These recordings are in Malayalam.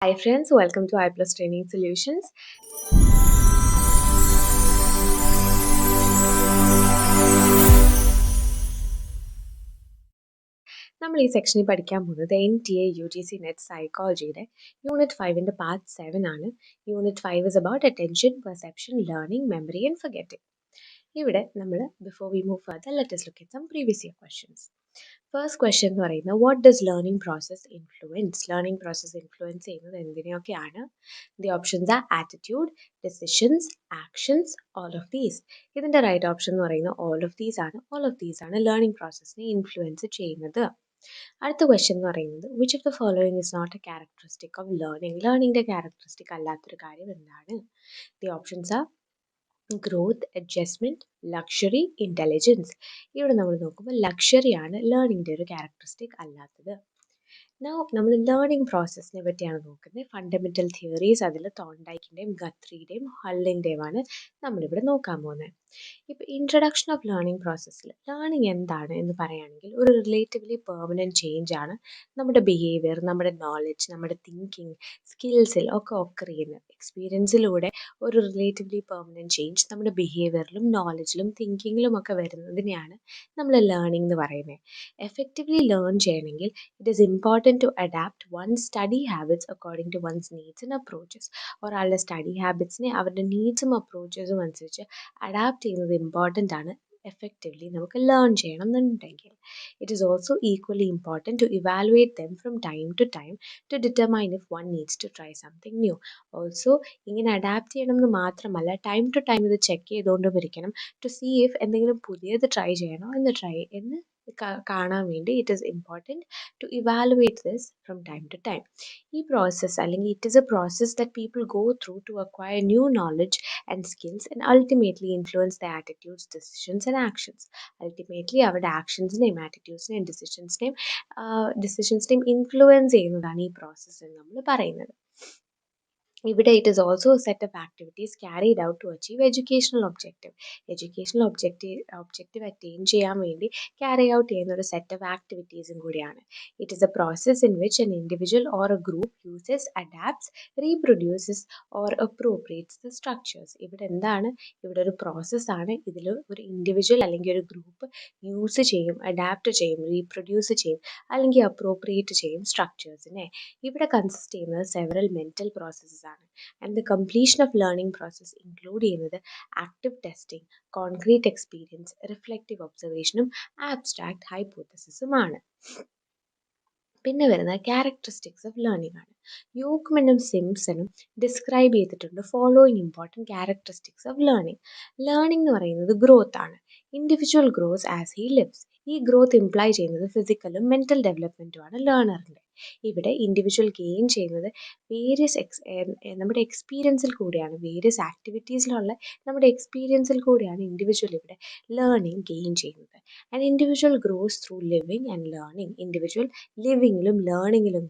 Hi friends, welcome to iPlus Training Solutions. നമ്മൾ ഈ സെക്ഷനിൽ പഠിക്കാൻ പോകുന്നത് NTA UGC നെറ്റ് സൈക്കോളജിയുടെ യൂണിറ്റ് 5ന്റെ പാർട്ട് 7 ആണ്. Unit 5 is about attention, perception, learning, memory and forgetting. ഇവിടെ നമ്മൾ before we move further, let us look at some previous year questions. First question എന്ന് പറയുന്നത് what does learning process influence ചെയ്യുന്നത് എന്തിനെയൊക്കെയാണ്? The options are attitude, decisions, actions, all of these. ഇതിൻ്റെ റൈറ്റ് ഓപ്ഷൻ എന്ന് പറയുന്നത് ഓൾ ഓഫ് ദീസ് ആണ് ലേണിംഗ് പ്രോസസ്സിനെ ഇൻഫ്ലുവൻസ് ചെയ്യുന്നത്. അടുത്ത ക്വസ്റ്റ്യൻ എന്ന് പറയുന്നത് which of the following is not a characteristic of ലേണിംഗിൻ്റെ ക്യാരക്ടറിസ്റ്റിക് അല്ലാത്തൊരു കാര്യം എന്താണ്? The options are growth, adjustment, luxury, intelligence. ഇവിടെ നമ്മൾ നോക്കുമ്പോൾ ലക്ഷറിയാണ് ലേണിങ്ങിൻ്റെ ഒരു ക്യാരക്ടറിസ്റ്റിക് അല്ലാത്തത്. നമ്മൾ ലേണിംഗ് പ്രോസസ്സിനെ പറ്റിയാണ് നോക്കുന്നത്. ഫണ്ടമെൻ്റൽ തിയറീസ് അതിൽ തോണ്ടൈക്കിൻ്റെയും ഗത്രിയുടെയും ഹള്ളിൻ്റെയുമാണ് നമ്മളിവിടെ നോക്കാൻ പോകുന്നത്. ഇപ്പോൾ ഇൻട്രഡക്ഷൻ ഓഫ് ലേണിംഗ് പ്രോസസ്സിൽ ലേണിംഗ് എന്താണ് എന്ന് പറയുകയാണെങ്കിൽ ഒരു റിലേറ്റീവ്ലി പെർമനൻറ്റ് ചേഞ്ച് ആണ് നമ്മുടെ ബിഹേവിയർ, നമ്മുടെ നോളജ്, നമ്മുടെ തിങ്കിങ്, സ്കിൽസിൽ ഒക്കെ ഒക്കർ ചെയ്യുന്നത്. എക്സ്പീരിയൻസിലൂടെ ഒരു റിലേറ്റീവ്ലി പെർമനൻറ്റ് ചേഞ്ച് നമ്മുടെ ബിഹേവിയറിലും നോളജിലും തിങ്കിങ്ങിലും ഒക്കെ വരുന്നതിനെയാണ് നമ്മൾ ലേണിംഗ് എന്ന് പറയുന്നത്. എഫക്റ്റീവ്ലി ലേൺ ചെയ്യണമെങ്കിൽ it is important to adapt one's study habits according to one's needs and approaches. ഒരാളുടെ സ്റ്റഡി ഹാബിറ്റ്സിനെ അവരുടെ നീഡ്സും അപ്രോച്ചസും അനുസരിച്ച് അഡാപ്റ്റ് ചെയ്യുന്നത് ഇമ്പോർട്ടൻ്റ് ആണ് എഫക്റ്റീവ്ലി നമുക്ക് ലേൺ ചെയ്യണം എന്നുണ്ടെങ്കിൽ. It is also equally important to evaluate them from time to determine if one needs to try something new. Also ഇങ്ങനെ അഡാപ്റ്റ് ചെയ്യണം എന്ന് മാത്രമല്ല ടൈം ടു ടൈം ഇത് ചെക്ക് ചെയ്തുകൊണ്ടും ഇരിക്കണം ടു സീ ഇഫ് എന്തെങ്കിലും പുതിയത് ട്രൈ ചെയ്യണോ എന്ന് കാണാൻ വേണ്ടി it is important to evaluate this from time to time. ഈ പ്രോസസ്സ് അല്ലെങ്കിൽ it is a process that people go through to acquire new knowledge and skills and ultimately influence the attitudes, decisions and actions. Ultimately അവരുടെ ആക്ഷൻസിനെയും ആറ്റിറ്റ്യൂഡ്സിനെയും ഡിസിഷൻസിനെയും ഇൻഫ്ലുവൻസ് ചെയ്യുന്നതാണ് ഈ പ്രോസസ്സ് എന്ന് നമ്മൾ പറയുന്നത്. ഇവിടെ it is also a set of activities carried out to achieve educational objective attain ചെയ്യാൻ വേണ്ടി ക്യാരി ഔട്ട് ചെയ്യുന്ന ഒരു സെറ്റ് ഓഫ് ആക്ടിവിറ്റീസും കൂടിയാണ്. It is a process in which an individual or a group uses, adapts, reproduces or appropriates the structures. ഇവിടെ ഒരു പ്രോസസ്സാണ്. ഇതിൽ ഒരു ഇൻഡിവിജ്വൽ അല്ലെങ്കിൽ ഒരു ഗ്രൂപ്പ് യൂസ് ചെയ്യും, അഡാപ്റ്റ് ചെയ്യും, റീപ്രൊഡ്യൂസ് ചെയ്യും അല്ലെങ്കിൽ അപ്രോപ്രിയേറ്റ് ചെയ്യും സ്ട്രക്ചേഴ്സിനെ. ഇവിടെ കൺസിസ്റ്റ് ചെയ്യുന്നത് സെവറൽ മെൻറ്റൽ പ്രോസസ്സസ് ആണ്. And the completion of learning process include ചെയ്യുന്നത് active testing, concrete experience, reflective ഒബ്സർവേഷനും ആബ്സ്ട്രാക്ട് ഹൈപ്പോത്തസിസുമാണ്. പിന്നെ വരുന്നത് ക്യാരക്ടറിസ്റ്റിക്സ് ഓഫ് ലേണിംഗ് ആണ്. യൂക്മനും സിംപ്സണും ഡിസ്ക്രൈബ് ചെയ്തിട്ടുണ്ട് following important characteristics of learning. Learning എന്ന് പറയുന്നത് ഗ്രോത്ത് ആണ്. Individual gross as he lives. ഈ ഗ്രോത്ത് ഇംപ്ലൈ ചെയ്യുന്നത് ഫിസിക്കലും മെൻ്റൽ ഡെവലപ്മെൻറ്റുമാണ് ലേണറിൻ്റെ. ഇവിടെ ഇൻഡിവിജ്വൽ ഗെയിൻ ചെയ്യുന്നത് നമ്മുടെ എക്സ്പീരിയൻസിൽ കൂടിയാണ്, വേരിയസ് ആക്ടിവിറ്റീസിലുള്ള നമ്മുടെ എക്സ്പീരിയൻസിൽ കൂടിയാണ് ഇൻഡിവിജ്വൽ ഇവിടെ ലേണിംഗ് ഗെയിൻ ചെയ്യുന്നത്. And individual grows through living and learning. Individual ലിവിങ്ങിലും ലേണിങ്ങിലും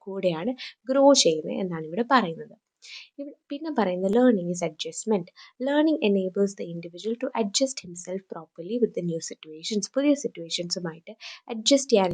കൂടെയാണ് ഗ്രോ ചെയ്യുന്നത് എന്നാണ് ഇവിടെ പറയുന്നത്. പിന്നെ പറയുന്നത് learning is adjustment. Learning enables the individual to adjust himself properly with the new situations. പുതിയ സിറ്റുവേഷൻസുമായിട്ട് അഡ്ജസ്റ്റ് ചെയ്യാൻ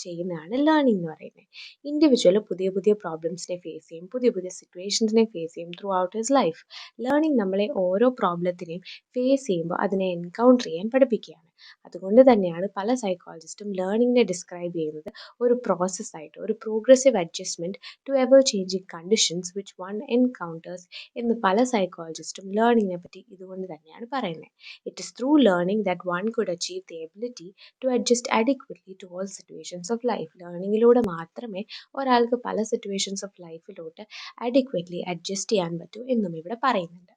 ചെയ്യുന്നതാണ് ലേണിംഗ് എന്ന് പറയുന്നത്. ഇൻഡിവിജ്വൽ പുതിയ പുതിയ പ്രോബ്ലംസിനെ ഫേസ് ചെയ്യും, പുതിയ പുതിയ സിറ്റുവേഷൻസിനെ ഫേസ് ചെയ്യും through out his life. Learning നമ്മളെ ഓരോ പ്രോബ്ലത്തിനെയും ഫേസ് ചെയ്യുമ്പോൾ അതിനെ എൻകൗണ്ടർ ചെയ്യാൻ പഠിപ്പിക്കുകയാണ്. അതുകൊണ്ട് തന്നെയാണ് പല സൈക്കോളജിസ്റ്റും ലേണിങ്ങിനെ ഡിസ്ക്രൈബ് ചെയ്യുന്നത് ഒരു പ്രോസസ്സായിട്ട്, ഒരു progressive adjustment to ever changing conditions which one encounters എന്ന് പല സൈക്കോളജിസ്റ്റും ലേണിങ്ങിനെ പറ്റി ഇതുകൊണ്ട് തന്നെയാണ് പറയുന്നത്. It is through learning that one could achieve the ability to adjust adequately to all situations of life. ലേണിങ്ങിലൂടെ മാത്രമേ ഒരാൾക്ക് പല സിറ്റുവേഷൻസ് ഓഫ് ലൈഫിലോട്ട് അഡിക്വറ്റ്ലി അഡ്ജസ്റ്റ് ചെയ്യാൻ പറ്റൂ എന്നും ഇവിടെ പറയുന്നുണ്ട്.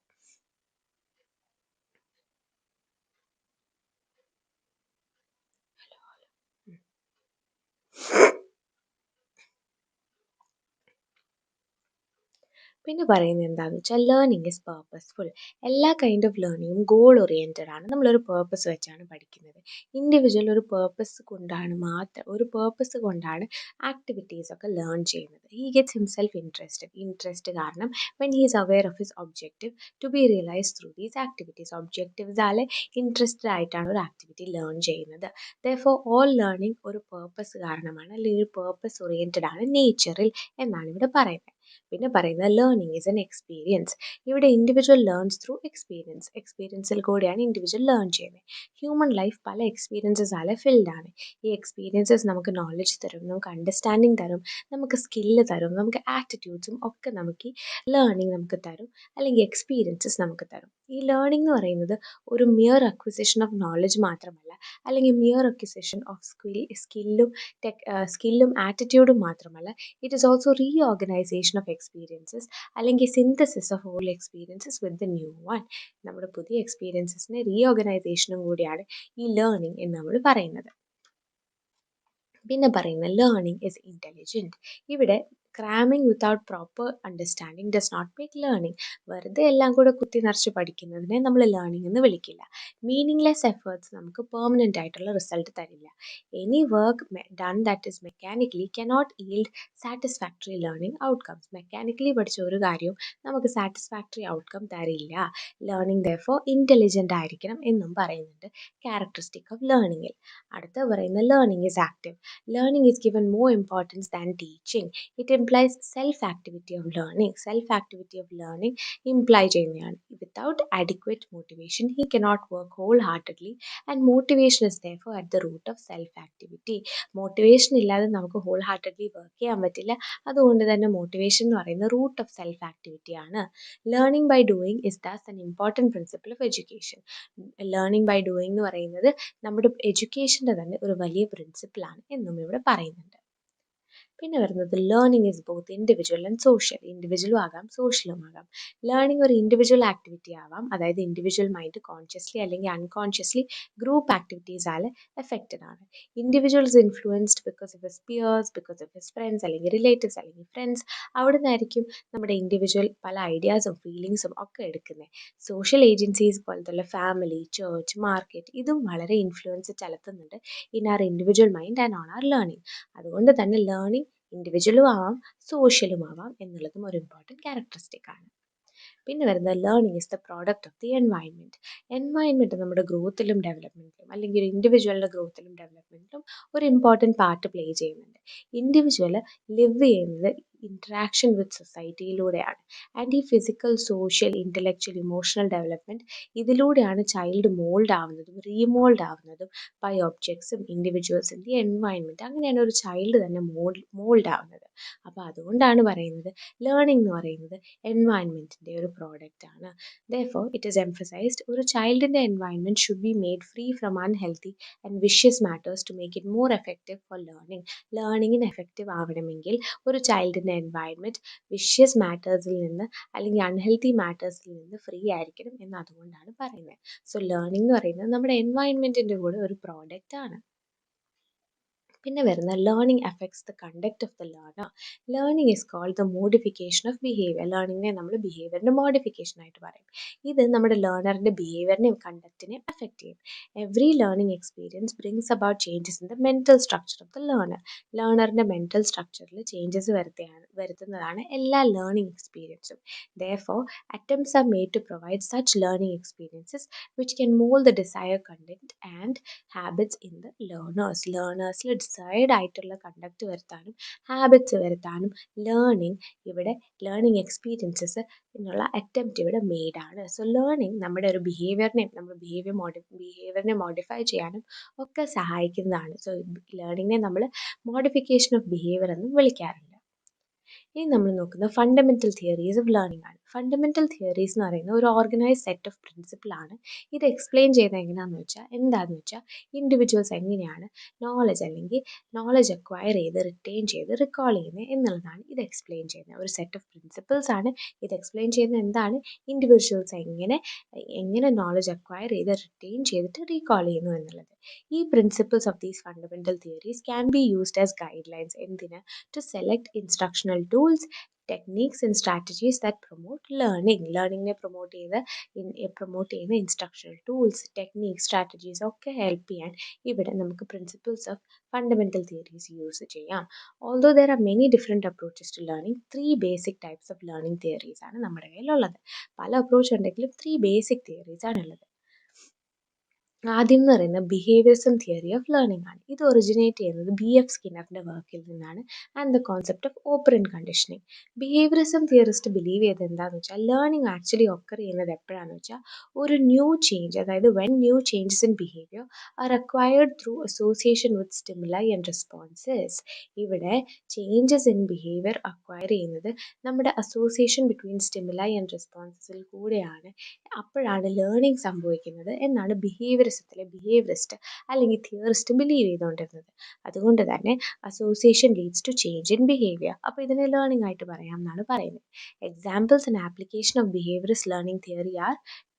പിന്നെ പറയുന്നത് എന്താണെന്ന് വെച്ചാൽ ലേണിംഗ് ഇസ് പേർപ്പസ്ഫുൾ. എല്ലാ കൈൻഡ് ഓഫ് ലേണിങ്ങും ഗോൾ ഓറിയൻറ്റഡ് ആണ്. നമ്മളൊരു പേർപ്പസ് വെച്ചാണ് പഠിക്കുന്നത്. ഇൻഡിവിജ്വൽ ഒരു പേർപ്പസ് കൊണ്ടാണ് ആക്ടിവിറ്റീസ് ഒക്കെ ലേൺ ചെയ്യുന്നത്. ഹി ഗെറ്റ്സ് ഹിംസെൽഫ് ഇൻട്രസ്റ്റ് കാരണം when he is aware of his objective to be realise through these activities. ഒബ്ജക്റ്റീവ്സാലെ ഇൻട്രസ്റ്റഡ് ആയിട്ടാണ് ഒരു ആക്ടിവിറ്റി ലേൺ ചെയ്യുന്നത്. ദെയർഫോർ ഓൾ ലേണിംഗ് ഒരു പേർപ്പസ് കാരണമാണ്, അല്ലെങ്കിൽ ഒരു പേർപ്പസ് ഓറിയൻറ്റഡ് ആണ് നേച്ചറിൽ എന്നാണ് ഇവിടെ പറയുന്നത്. പിന്നെ പറയുന്നത് ലേണിംഗ് ഈസ് എൻ എക്സ്പീരിയൻസ്. ഇവിടെ ഇൻഡിവിജ്വൽ ലേൺസ് ത്രൂ എക്സ്പീരിയൻസ്. എക്സ്പീരിയൻസിൽ കൂടെയാണ് ഇൻഡിവിജ്വൽ ലേൺ ചെയ്യുന്നത്. ഹ്യൂമൻ ലൈഫ് പല എക്സ്പീരിയൻസസാലെ ഫിൽഡ് ആണ്. ഈ എക്സ്പീരിയൻസസ് നമുക്ക് നോളജ് തരും, നമുക്ക് അണ്ടർസ്റ്റാൻഡിങ് തരും, നമുക്ക് സ്കില്ല് തരും, നമുക്ക് ആറ്റിറ്റ്യൂഡ്സും ഒക്കെ നമുക്ക് ഈ ലേണിംഗ് നമുക്ക് തരും, അല്ലെങ്കിൽ എക്സ്പീരിയൻസസ് നമുക്ക് തരും. ഈ ലേണിംഗ് എന്ന് പറയുന്നത് ഒരു മിയർ അക്വിസിഷൻ ഓഫ് നോളജ് മാത്രമല്ല, അല്ലെങ്കിൽ മിയർ അക്വിസിഷൻ ഓഫ് സ്കില്ലും ആറ്റിറ്റ്യൂഡും മാത്രമല്ല, it is also reorganisation of experiences, അല്ലെങ്കിൽ synthesis of all experiences with the new one. നമ്മുടെ പുതിയ എക്സ്പീരിയൻസസിനെ റീഓർഗനൈസേഷനും കൂടിയാണ് ഈ ലേണിംഗ് എന്ന് നമ്മൾ പറയുന്നത്. പിന്നെ പറയുന്ന ലേണിംഗ് ഇസ് ഇൻ്റലിജൻറ്റ്. ഇവിടെ cramming without proper understanding does not make learning. വെറുതെ എല്ലാം കൂടെ കുത്തി നിറച്ച് പഠിക്കുന്നതിനെ നമ്മൾ ലേണിംഗ് എന്ന് വിളിക്കില്ല. മീനിങ്ലെസ് എഫേർട്സ് നമുക്ക് പെർമനൻ്റ് ആയിട്ടുള്ള റിസൾട്ട് തരില്ല. Any work done that is mechanically cannot yield satisfactory learning outcomes. Mechanically പഠിച്ച ഒരു കാര്യവും നമുക്ക് സാറ്റിസ്ഫാക്ടറി ഔട്ട്കം തരില്ല. ലേണിംഗ് ദെയർഫോർ ഇൻ്റലിജൻ്റ് ആയിരിക്കണം എന്നും പറയുന്നുണ്ട് ക്യാരക്ടറിസ്റ്റിക് ഓഫ് ലേണിംഗിൽ. അടുത്ത പറയുന്ന learning is active. Learning is given more importance than teaching. It implies self-activity of learning. Self-activity of learning imply ചെയ്യുന്നതാണ്. Without adequate motivation, he cannot work wholeheartedly, and motivation is therefore at the root of self-activity. Motivation ഇല്ലാതെ നമുക്ക് wholeheartedly വർക്ക് ചെയ്യാൻ പറ്റില്ല. അതുകൊണ്ട് തന്നെ motivation എന്ന് പറയുന്ന root of self-activity ആണ്. Learning by doing is thus an important principle of education. Learning by doing എന്ന് പറയുന്നത് നമ്മുടെ എഡ്യൂക്കേഷൻ്റെ തന്നെ ഒരു വലിയ പ്രിൻസിപ്പിളാണ് എന്നും ഇവിടെ പറയുന്നുണ്ട്. പിന്നെ വരുന്നത് learning is both individual and social. ഇൻഡിവിജ്വലും ആകാം, സോഷ്യലും ആകാം. ലേണിംഗ് ഒരു ഇൻഡിവിജ്വൽ ആക്ടിവിറ്റി ആവാം, അതായത് ഇൻഡിവിജ്വൽ മൈൻഡ് കോൺഷ്യസ്ലി അല്ലെങ്കിൽ അൺകോൺഷ്യസ്ലി ഗ്രൂപ്പ് ആക്ടിവിറ്റീസാൽ എഫക്റ്റഡ് ആണ്. Individuals influenced because of his peers, because of his friends, അല്ലെങ്കിൽ റിലേറ്റീവ്സ്, അല്ലെങ്കിൽ ഫ്രണ്ട്സ്. അവിടെ നിന്നായിരിക്കും നമ്മുടെ ഇൻഡിവിജ്വൽ പല ഐഡിയാസും ഫീലിങ്സും ഒക്കെ എടുക്കുന്നത്. സോഷ്യൽ ഏജൻസീസ് പോലത്തുള്ള ഫാമിലി, ചർച്ച്, മാർക്കറ്റ്, ഇതും വളരെ ഇൻഫ്ലുവൻസ് ചെലുത്തുന്നുണ്ട് in our individual mind and on our learning. അതുകൊണ്ട് തന്നെ ലേണിംഗ് ഇൻഡിവിജ്വലും ആവാം, സോഷ്യലും ആവാം എന്നുള്ളതും ഒരു ഇമ്പോർട്ടൻറ്റ് ക്യാരക്ടറിസ്റ്റിക് ആണ്. പിന്നെ വരുന്നത് learning is the product of the environment. Environment നമ്മുടെ ഗ്രോത്തിലും ഡെവലപ്മെൻറ്റിലും, അല്ലെങ്കിൽ ഒരു ഇൻഡിവിജ്വലിൻ്റെ ഗ്രോത്തിലും ഡെവലപ്മെൻറ്റിലും ഒരു ഇമ്പോർട്ടൻറ്റ് പാർട്ട് പ്ലേ ചെയ്യുന്നുണ്ട്. ഇൻഡിവിജ്വൽ ലിവ് ചെയ്യുന്നത് ഇൻട്രാക്ഷൻ വിത്ത് സൊസൈറ്റിയിലൂടെയാണ്. ആൻഡ് ഈ physical, social, intellectual, emotional development ഇതിലൂടെയാണ് ചൈൽഡ് മോൾഡ് ആവുന്നതും റീമോൾഡ് ആവുന്നതും ബൈ ഒബ്ജക്ട്സും ഇൻഡിവിജ്വൽസും ദി എൻവയൺമെൻറ്റ്. അങ്ങനെയാണ് ഒരു ചൈൽഡ് തന്നെ മോൾഡ് ആവുന്നത്. അപ്പോൾ അതുകൊണ്ടാണ് പറയുന്നത് ലേണിംഗ് എന്ന് പറയുന്നത് എൻവയൺമെൻറ്റിൻ്റെ ഒരു പ്രോഡക്റ്റ് ആണ്. Therefore, it is emphasized ഒരു ചൈൽഡിൻ്റെ environment should be made free from unhealthy and vicious matters to make it more effective for learning. ലേണിങ്ങിന് എഫക്റ്റീവ് ആവണമെങ്കിൽ ഒരു ചൈൽഡിൻ്റെ എൻവയൺമെൻറ്റ് വിഷ്യസ് മാറ്റേഴ്സിൽ നിന്ന് അല്ലെങ്കിൽ അൺഹെൽത്തി മാറ്റേഴ്സിൽ നിന്ന് ഫ്രീ ആയിരിക്കണം എന്ന് അതുകൊണ്ടാണ് പറയുന്നത്. സോ ലേണിംഗ് എന്ന് പറയുന്നത് നമ്മുടെ എൻവയൺമെൻറ്റിൻ്റെ കൂടെ ഒരു പ്രോഡക്റ്റ് ആണ്. പിന്നെ വരുന്ന learning affects the conduct of the learner. Learning is called the modification of behaviour. ലേണിങ്ങിനെ നമ്മൾ ബിഹേവിയറിൻ്റെ മോഡിഫിക്കേഷൻ ആയിട്ട് പറയും. ഇത് നമ്മുടെ ലേണറിൻ്റെ ബിഹേവിയറിനെയും കണ്ടക്റ്റിനെയും അഫക്റ്റ് ചെയ്യും. Every learning experience brings about changes in the mental structure of the learner. ലേണറിൻ്റെ മെൻറ്റൽ സ്ട്രക്ചറിൽ ചേഞ്ചസ് വരുത്തുന്നതാണ് എല്ലാ ലേണിംഗ് എക്സ്പീരിയൻസും. Therefore, attempts are made to provide such learning experiences which can mold the desired content and habits in the learners. ലേണേഴ്സിൽ ഡിസൈഡ് ആയിട്ടുള്ള കണ്ടക്ട് വരുത്താനും ഹാബിറ്റ്സ് വരുത്താനും ലേണിംഗ് എക്സ്പീരിയൻസസ് എന്നുള്ള അറ്റംപ്റ്റ് ഇവിടെ മെയ്ഡ് ആണ്. സോ ലേണിംഗ് നമ്മുടെ ഒരു ബിഹേവിയറിനെ മോഡിഫൈ ചെയ്യാനും ഒക്കെ സഹായിക്കുന്നതാണ്. സോ ലേണിങ്ങിനെ നമ്മൾ മോഡിഫിക്കേഷൻ ഓഫ് ബിഹേവിയർ എന്നും വിളിക്കാറുണ്ട്. ഇനി നമ്മൾ നോക്കുന്നത് ഫണ്ടമെൻ്റൽ തിയറീസ് ഓഫ് ലേണിംഗ് ആണ്. ഫണ്ടമെൻ്റൽ തിയറീസ് എന്ന് പറയുന്നത് ഒരു ഓർഗനൈസ് സെറ്റ് ഓഫ് പ്രിൻസിപ്പിളാണ്. ഇത് എക്സ്പ്ലെയിൻ ചെയ്യുന്നത് എന്താണെന്ന് വെച്ചാൽ ഇൻഡിവിജ്വൽസ് എങ്ങനെയാണ് നോളജ് അക്വയർ ചെയ്ത് റിറ്റെയിൻ ചെയ്ത് റിക്കോൾ ചെയ്യുന്നത് എന്നുള്ളതാണ് ഇത് എക്സ്പ്ലെയിൻ ചെയ്യുന്നത്. ഒരു സെറ്റ് ഓഫ് പ്രിൻസിപ്പിൾസ് ആണ് ഇത് എക്സ്പ്ലെയിൻ ചെയ്യുന്നത്. എന്താണ് ഇൻഡിവിജ്വൽസ് എങ്ങനെ നോളജ് അക്വയർ ചെയ്ത് റിറ്റെയിൻ ചെയ്തിട്ട് റീകോൾ ചെയ്യുന്നു എന്നുള്ളത്. ഈ principles of these fundamental theories can be used as guidelines. എന്തിന്? To select instructional tools techniques and strategies that promote ലേണിങ്ങിനെ പ്രൊമോട്ട് ചെയ്യുന്ന ഇൻസ്ട്രക്ഷണൽ ടൂൾസ്, ടെക്നീക്സ്, സ്ട്രാറ്റജീസ് ഒക്കെ ഹെൽപ്പ് ചെയ്യാൻ ഇവിടെ നമുക്ക് principles of fundamental theories use ചെയ്യാം. Although there are many different approaches to learning, 3 basic types of learning theories ആണ് നമ്മുടെ കയ്യിലുള്ളത്. പല അപ്രോച്ച് ഉണ്ടെങ്കിലും 3 ബേസിക് തിയറീസ് ആണുള്ളത്. ആദ്യം എന്ന് പറയുന്നത് ബിഹേവിയറിസം തിയറി ഓഫ് ലേണിംഗ് ആണ്. ഇത് ഒറിജിനേറ്റ് ചെയ്യുന്നത് BF സ്കിന്നറിന്റെ വർക്കിൽ നിന്നാണ്. And the concept of operant conditioning. Behaviourism theorist believe ചെയ്ത് എന്താണെന്ന് വെച്ചാൽ ലേണിംഗ് ആക്ച്വലി ഒക്കർ ചെയ്യുന്നത് എപ്പോഴാണെന്ന് വെച്ചാൽ ഒരു ന്യൂ ചേഞ്ച്, അതായത് when new changes in behaviour R acquired through association with stimuli and responses. ഇവിടെ ചേഞ്ചസ് ഇൻ ബിഹേവിയർ അക്വയർ ചെയ്യുന്നത് നമ്മുടെ അസോസിയേഷൻ ബിറ്റ്വീൻ സ്റ്റിമുലൈ ആൻഡ് റെസ്പോൺസസിൽ കൂടെയാണ്. അപ്പോഴാണ് ലേണിംഗ് സംഭവിക്കുന്നത് എന്നാണ് ബിഹേവിയറിസ്റ്റ് അല്ലെങ്കിൽ തിയറിസ്റ്റ് ബിലീവ് ചെയ്തുകൊണ്ടിരുന്നത്. അതുകൊണ്ട് തന്നെ association leads to change in behaviour. അപ്പോൾ ഇതിനെ ലേണിംഗ് ആയിട്ട് പറയാം എന്നാണ് പറയുന്നത്. Examples and application of behaviourist learning theory are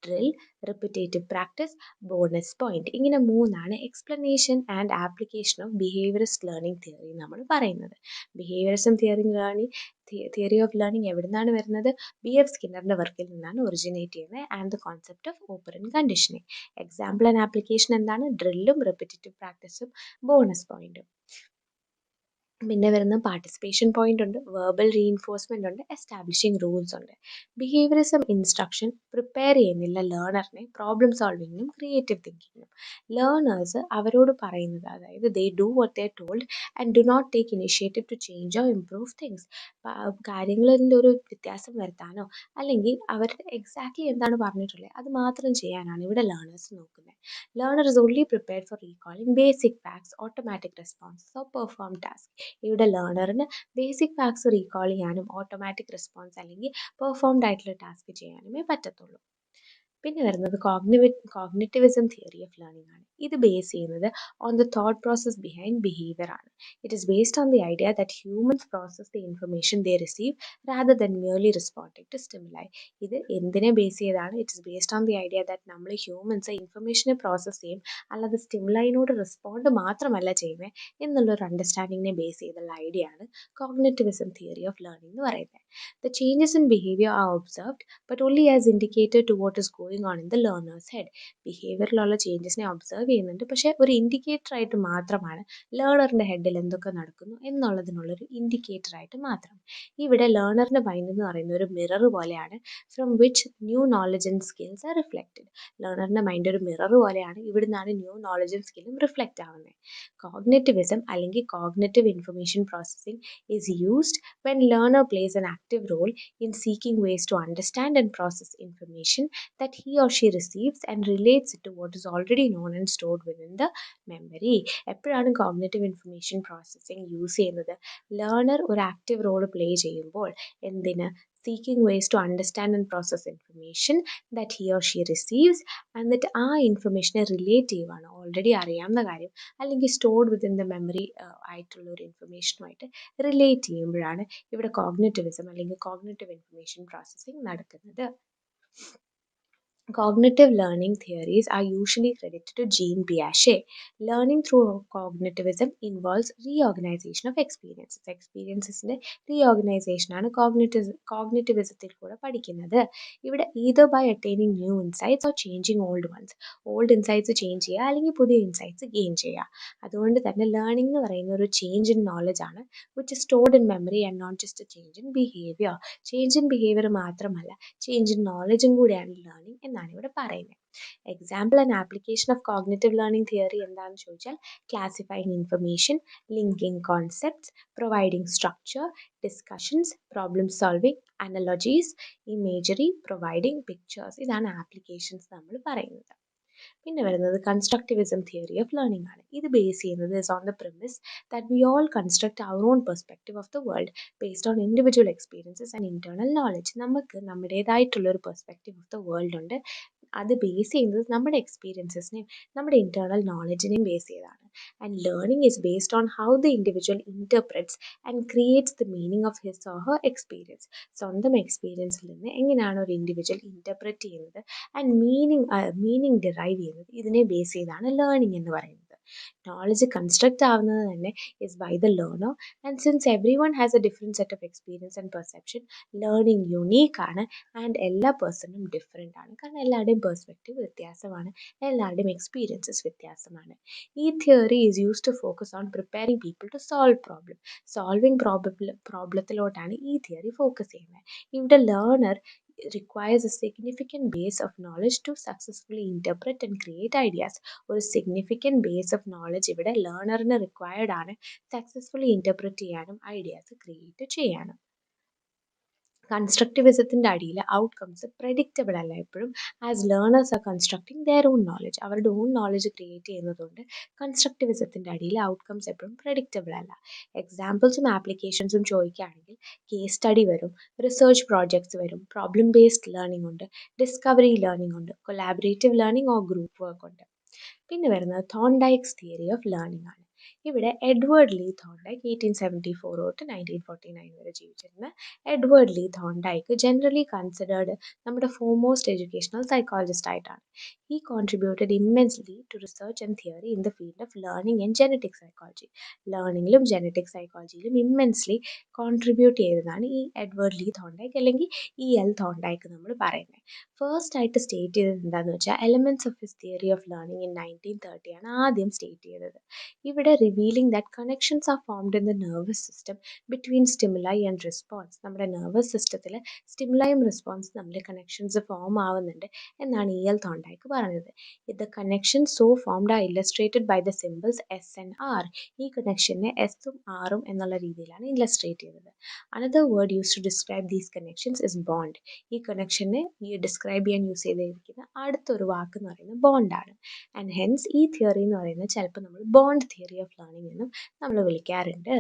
drill, repetitive practice, bonus point. ഇങ്ങനെ 3 explanation and application of behaviourist learning theory നമ്മൾ പറയുന്നത്. ബിഹേവിയറിസം തിയറി ഓഫ് ലേണിംഗ് എവിടെ നിന്നാണ് വരുന്നത്? BF സ്കിന്നറിന്റെ വർക്കിൽ നിന്നാണ് ഒറിജിനേറ്റ് ചെയ്യുന്നത്. And the concept of operant conditioning. Example and application എന്താണ്? ഡ്രില്ലും റിപ്പിറ്റേറ്റീവ് പ്രാക്ടീസും ബോണസ് പോയിന്റും. പിന്നെ വരുന്ന പാർട്ടിസിപ്പേഷൻ പോയിന്റ് ഉണ്ട്, വെർബൽ റീഇൻഫോഴ്സ്മെന്റ് ഉണ്ട്, എസ്റ്റാബ്ലിഷിംഗ് റൂൾസ് ഉണ്ട്. ബിഹേവിയറിസം ഇൻസ്ട്രക്ഷൻ പ്രിപ്പയർ ചെയ്യുന്നില്ല ലേണറിനെ പ്രോബ്ലം സോൾവിങ്ങിനും ക്രിയേറ്റീവ് തിങ്കിങ്ങിനും. ലേണേഴ്സ് അവരോട് പറയുന്നത്, അതായത് they do what they told and do not take initiative to change or improve things. കാര്യങ്ങളിൽ ഒരു വ്യത്യാസം വരുത്താനോ അല്ലെങ്കിൽ അവർ എക്സാക്ട്ലി എന്താണ് പറഞ്ഞിട്ടുള്ളത് അത് മാത്രം ചെയ്യാനാണ് ഇവിടെ ലേണേഴ്സ് നോക്കുന്നത്. Learner is only prepared for recalling basic facts, automatic responses or perform task. ഇവിടെ ലേണറിന് ബേസിക് ഫാക്ട്സ് റീകോൾ ചെയ്യാനും ഓട്ടോമാറ്റിക് റെസ്പോൺസ് അല്ലെങ്കിൽ പെർഫോംഡ് ആയിട്ടുള്ള ടാസ്ക് ചെയ്യാനുമേ പറ്റത്തുള്ളൂ. പിന്നെ വരുന്നത് കോഗ്നിറ്റിവിസം തിയറി ഓഫ് ലേണിംഗ് ആണ്. ഇത് ബേസ് ചെയ്യുന്നത് on the thought process behind behaviour ആണ്. It is based on the idea that humans process the information they receive rather than merely responding to stimuli. ഇത് എന്തിനെ ബേസ് ചെയ്താണ്? It is based on the idea that നമ്മൾ ഹ്യൂമൻസ് ഇൻഫർമേഷനെ പ്രോസസ് ചെയ്യും, അല്ലാതെ സ്റ്റിമുലൈനോട് റെസ്പോണ്ട് മാത്രമല്ല ചെയ്യുന്നത് എന്നുള്ളൊരു അണ്ടർസ്റ്റാൻഡിങ്ങിനെ ബേസ് ചെയ്തുള്ള ഐഡിയ ആണ് കോഗ്നിറ്റിവിസം തിയറി ഓഫ് ലേണിംഗ് എന്ന് പറയുന്നത്. The changes in behaviour are observed but only as indicator to what is going on in the learner's head. ബിഹേവിയറിലുള്ള ചേഞ്ചസിനെ ഒബ്സർവ് ചെയ്യുന്നുണ്ട്, പക്ഷേ ഒരു ഇൻഡിക്കേറ്റർ ആയിട്ട് മാത്രമാണ്. ലേണറിന്റെ ഹെഡിൽ എന്തൊക്കെ നടക്കുന്നു എന്നുള്ളതിനുള്ളൊരു ഇൻഡിക്കേറ്റർ ആയിട്ട് മാത്രം. ഇവിടെ ലേണറിന്റെ മൈൻഡ് എന്ന് പറയുന്ന ഒരു മിറർ പോലെയാണ്, from which new knowledge and skills are reflected. ലേണറിന്റെ മൈൻഡ് ഒരു മിറർ പോലെയാണ്, ഇവിടുന്നാണ് ന്യൂ നോളജും സ്കില്ലും റിഫ്ലക്റ്റ് ആവുന്നത്. കോഗ്നിറ്റിവിസം അല്ലെങ്കിൽ cognitive information processing is used when learner plays an active role in seeking ways to understand and process information that he or she receives and relates it to what is already known and stored within the memory. എപ്പോഴാണ് കോഗ്നിറ്റീവ് ഇൻഫർമേഷൻ പ്രോസസ്സിംഗ് യൂസ് ചെയ്യുന്നത്? ലേണർ ഒരു ആക്റ്റീവ് റോൾ പ്ലേ ചെയ്യുമ്പോൾ. എന്തിന്? seeking ways to understand and process information that he or she receives, എന്നിട്ട് ആ ഇൻഫർമേഷനെ റിലേറ്റ് ചെയ്യുവാണ്, ഓൾറെഡി അറിയാവുന്ന കാര്യം അല്ലെങ്കിൽ സ്റ്റോർഡ് വിത്തിൻ ദ മെമ്മറി ആയിട്ടുള്ള ഒരു ഇൻഫർമേഷനുമായിട്ട് റിലേറ്റ് ചെയ്യുമ്പോഴാണ് ഇവിടെ കോഗ്നിറ്റിവിസം അല്ലെങ്കിൽ കോഗ്നിറ്റീവ് ഇൻഫർമേഷൻ പ്രോസസ്സിംഗ് നടക്കുന്നത്. Cognitive learning theories are usually credited to Jean Piaget. Learning through cognitivism involves reorganization of experiences. Experiences-ന്റെ reorganization ആണ് കോഗ്നിറ്റിവിസത്തിൽ കൂടെ പഠിക്കുന്നത്. ഇവിടെ either by attaining new insights or changing old ones. Old insights change ചെയ്യുക അല്ലെങ്കിൽ പുതിയ ഇൻസൈറ്റ്സ് ഗെയിൻ ചെയ്യുക. അതുകൊണ്ട് തന്നെ ലേണിംഗ് എന്ന് പറയുന്ന ഒരു ചേഞ്ച് ഇൻ നോളജ് ആണ്, which is stored in memory and not just a change in behavior. Change in behaviour മാത്രമല്ല, ചേഞ്ച് ഇൻ നോളജും കൂടിയാണ് ലേണിംഗ് എന്നാണ് ഇവിടെ പറയുന്നത്. Example and application of cognitive learning theory എന്താണെന്ന് ചോദിച്ചാൽ classifying information, linking concepts, providing structure, discussions, problem solving, analogies, imagery, providing pictures. ഇതാണ് ആപ്ലിക്കേഷൻസ് നമ്മൾ പറയുന്നത്. പിന്നെ വരുന്നത് കൺസ്ട്രക്റ്റിവിസം തിയറി ഓഫ് ലേണിംഗ് ആണ്. ഇത് ബേസ് ചെയ്യുന്നത് is on the premise that we all construct our own perspective of the world based on individual experiences and internal knowledge. നമുക്ക് നമ്മുടേതായിട്ടുള്ള ഒരു പെർസ്പെക്റ്റീവ് ഓഫ് ദ വേൾഡ് ഉണ്ട്. അത് ബേസ് ചെയ്യുന്നത് നമ്മുടെ എക്സ്പീരിയൻസസിനെയും നമ്മുടെ ഇന്റേണൽ നോളജിനെയും ബേസ് ചെയ്താണ്. And learning is based on how the individual interprets and creates the meaning of his or her experience. സ്വന്തം എക്സ്പീരിയൻസിൽ നിന്ന് എങ്ങനെയാണ് ഒരു ഇൻഡിവിജ്വൽ ഇന്റർപ്രറ്റ് ചെയ്യുന്നത് ആൻഡ് മീനിങ് ഡിറൈവ് ചെയ്യുന്നത്, ഇതിനെ ബേസ് ചെയ്താണ് ലേണിംഗ് എന്ന് പറയുന്നത്. നോളജ് കൺസ്ട്രക്റ്റ് ആവുന്നത് തന്നെ is by the learner. And since everyone has a different set of experience and perception, learning unique ആണ് ആൻഡ് എല്ലാ പേഴ്സണും ഡിഫറെൻ്റ് ആണ്. കാരണം എല്ലാവരുടെയും പെർസ്പെക്റ്റീവ് വ്യത്യാസമാണ്, എല്ലാവരുടെയും എക്സ്പീരിയൻസസ് വ്യത്യാസമാണ്. ഈ theory is use to focus on preparing people to solve problem. Solving പ്രോബ്ലത്തിലോട്ടാണ് ഈ തിയറി ഫോക്കസ് ചെയ്യുന്നത്. ഇവിടെ learner requires a significant base of knowledge to successfully interpret and create ideas. ഒരു സിഗ്നിഫിക്കൻറ്റ് ബേസ് ഓഫ് നോളജ് ഇവിടെ ലേണറിന് റിക്വയർഡ് ആണ് സക്സസ്ഫുള്ളി ഇൻ്റർപ്രറ്റ് ചെയ്യാനും ഐഡിയാസ് ക്രിയേറ്റ് ചെയ്യാനും. കൺസ്ട്രക്റ്റിവിസത്തിൻ്റെ അടിയിൽ ഔട്ട്കംസ് പ്രഡിക്റ്റബിൾ അല്ല എപ്പോഴും. As learners R constructing their own knowledge, അവരുടെ ഓൺ നോളജ് ക്രിയേറ്റ് ചെയ്യുന്നതുകൊണ്ട് കൺസ്ട്രക്റ്റിവിസത്തിൻ്റെ അടിയിൽ ഔട്ട്കംസ് എപ്പോഴും പ്രഡിക്റ്റബിൾ അല്ല. എക്സാമ്പിൾസും ആപ്ലിക്കേഷൻസും ചോദിക്കുകയാണെങ്കിൽ കേസ് സ്റ്റഡി വരും, റിസർച്ച് പ്രോജക്ട്സ് വരും, പ്രോബ്ലം ബേസ്ഡ് ലേണിംഗ് ഉണ്ട്, ഡിസ്കവറി ലേണിംഗ് ഉണ്ട്, collaborative learning or group work ഉണ്ട്. പിന്നെ വരുന്നത് തോൺഡൈക്സ് തിയറി ഓഫ് ലേണിംഗ് ആണ്. ഇവിടെ എഡ്വേർഡ് ലീ തോൺഡൈക്ക് 1874 തൊട്ട് 1949 വരെ ജീവിച്ചിരുന്ന Edward Lee Thorndike generally considered നമ്മുടെ ഫോർമോസ്റ്റ് എഡ്യൂക്കേഷണൽ സൈക്കോളജിസ്റ്റ് ആയിട്ടാണ്. He contributed immensely to research and theory in the field of learning and genetic psychology. ലേണിംഗിലും ജെനറ്റിക് സൈക്കോളജിയിലും ഇമ്മെൻസ്ലി കോൺട്രിബ്യൂട്ട് ചെയ്തതാണ് ഈ എഡ്വേർഡ് ലീ തോൺഡൈക്ക്, അല്ലെങ്കിൽ എൽ തോൺഡൈക്ക് നമ്മൾ പറയുന്നത്. ഫസ്റ്റ് ആയിട്ട് സ്റ്റേറ്റ് ചെയ്തത് എന്താണെന്ന് വെച്ചാൽ elements of his theory of learning in 1930 ആണ് ആദ്യം സ്റ്റേറ്റ് ചെയ്തത്. ഇവിടെ revealing that connections are formed in the nervous system between stimuli and response. നമ്മുടെ നെർവസ് സിസ്റ്റത്തിൽ സ്റ്റിമുലൈയും റെസ്പോൺസും തമ്മിൽ കണക്ഷൻസ് ഫോം ആവുന്നുണ്ട് എന്നാണ് എൽ തോൺഡൈക്ക് പറഞ്ഞത്. The connection so formed are illustrated by the symbols S and R. ഈ കണക്ഷനെ എസും ആറും എന്നുള്ള രീതിയിലാണ് ഇല്ലസ്ട്രേറ്റ് ചെയ്തത്. Another word use to describe these connections is bond. ഈ കണക്ഷനെ ഡിസ്ക്രൈബ് ചെയ്യാൻ യൂസ് ചെയ്തിരിക്കുന്ന അടുത്തൊരു വാക്ക് എന്ന് പറയുന്നത് ബോണ്ടാണ്. ആൻഡ് ഹെൻസ് ഈ തിയറി എന്ന് പറയുന്നത് ചിലപ്പോൾ നമ്മൾ ബോണ്ട് തിയറി ഓഫ് ലേണിംഗ് എന്നും നമ്മൾ വിളിക്കാറുണ്ട്.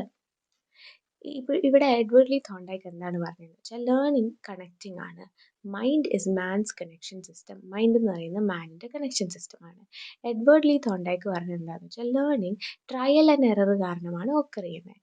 ഇവിടെ എഡ്വേർഡ് ലീ തോൺഡൈക്ക് എന്താണ് പറഞ്ഞതെന്ന് വെച്ചാൽ ലേണിംഗ് കണക്റ്റിംഗ് ആണ്. Mind is man's connection system. Mind എന്ന് പറയുന്നത് മാനിൻ്റെ കണക്ഷൻ സിസ്റ്റമാണ്. എഡ്വേർഡ് ലീ തോൺഡൈക്ക് പറഞ്ഞത് എന്താണെന്ന് വെച്ചാൽ ലേണിംഗ് ട്രയൽ ആൻഡ് എറർ കാരണമാണ് ഒക്കർ ചെയ്യുന്നത്.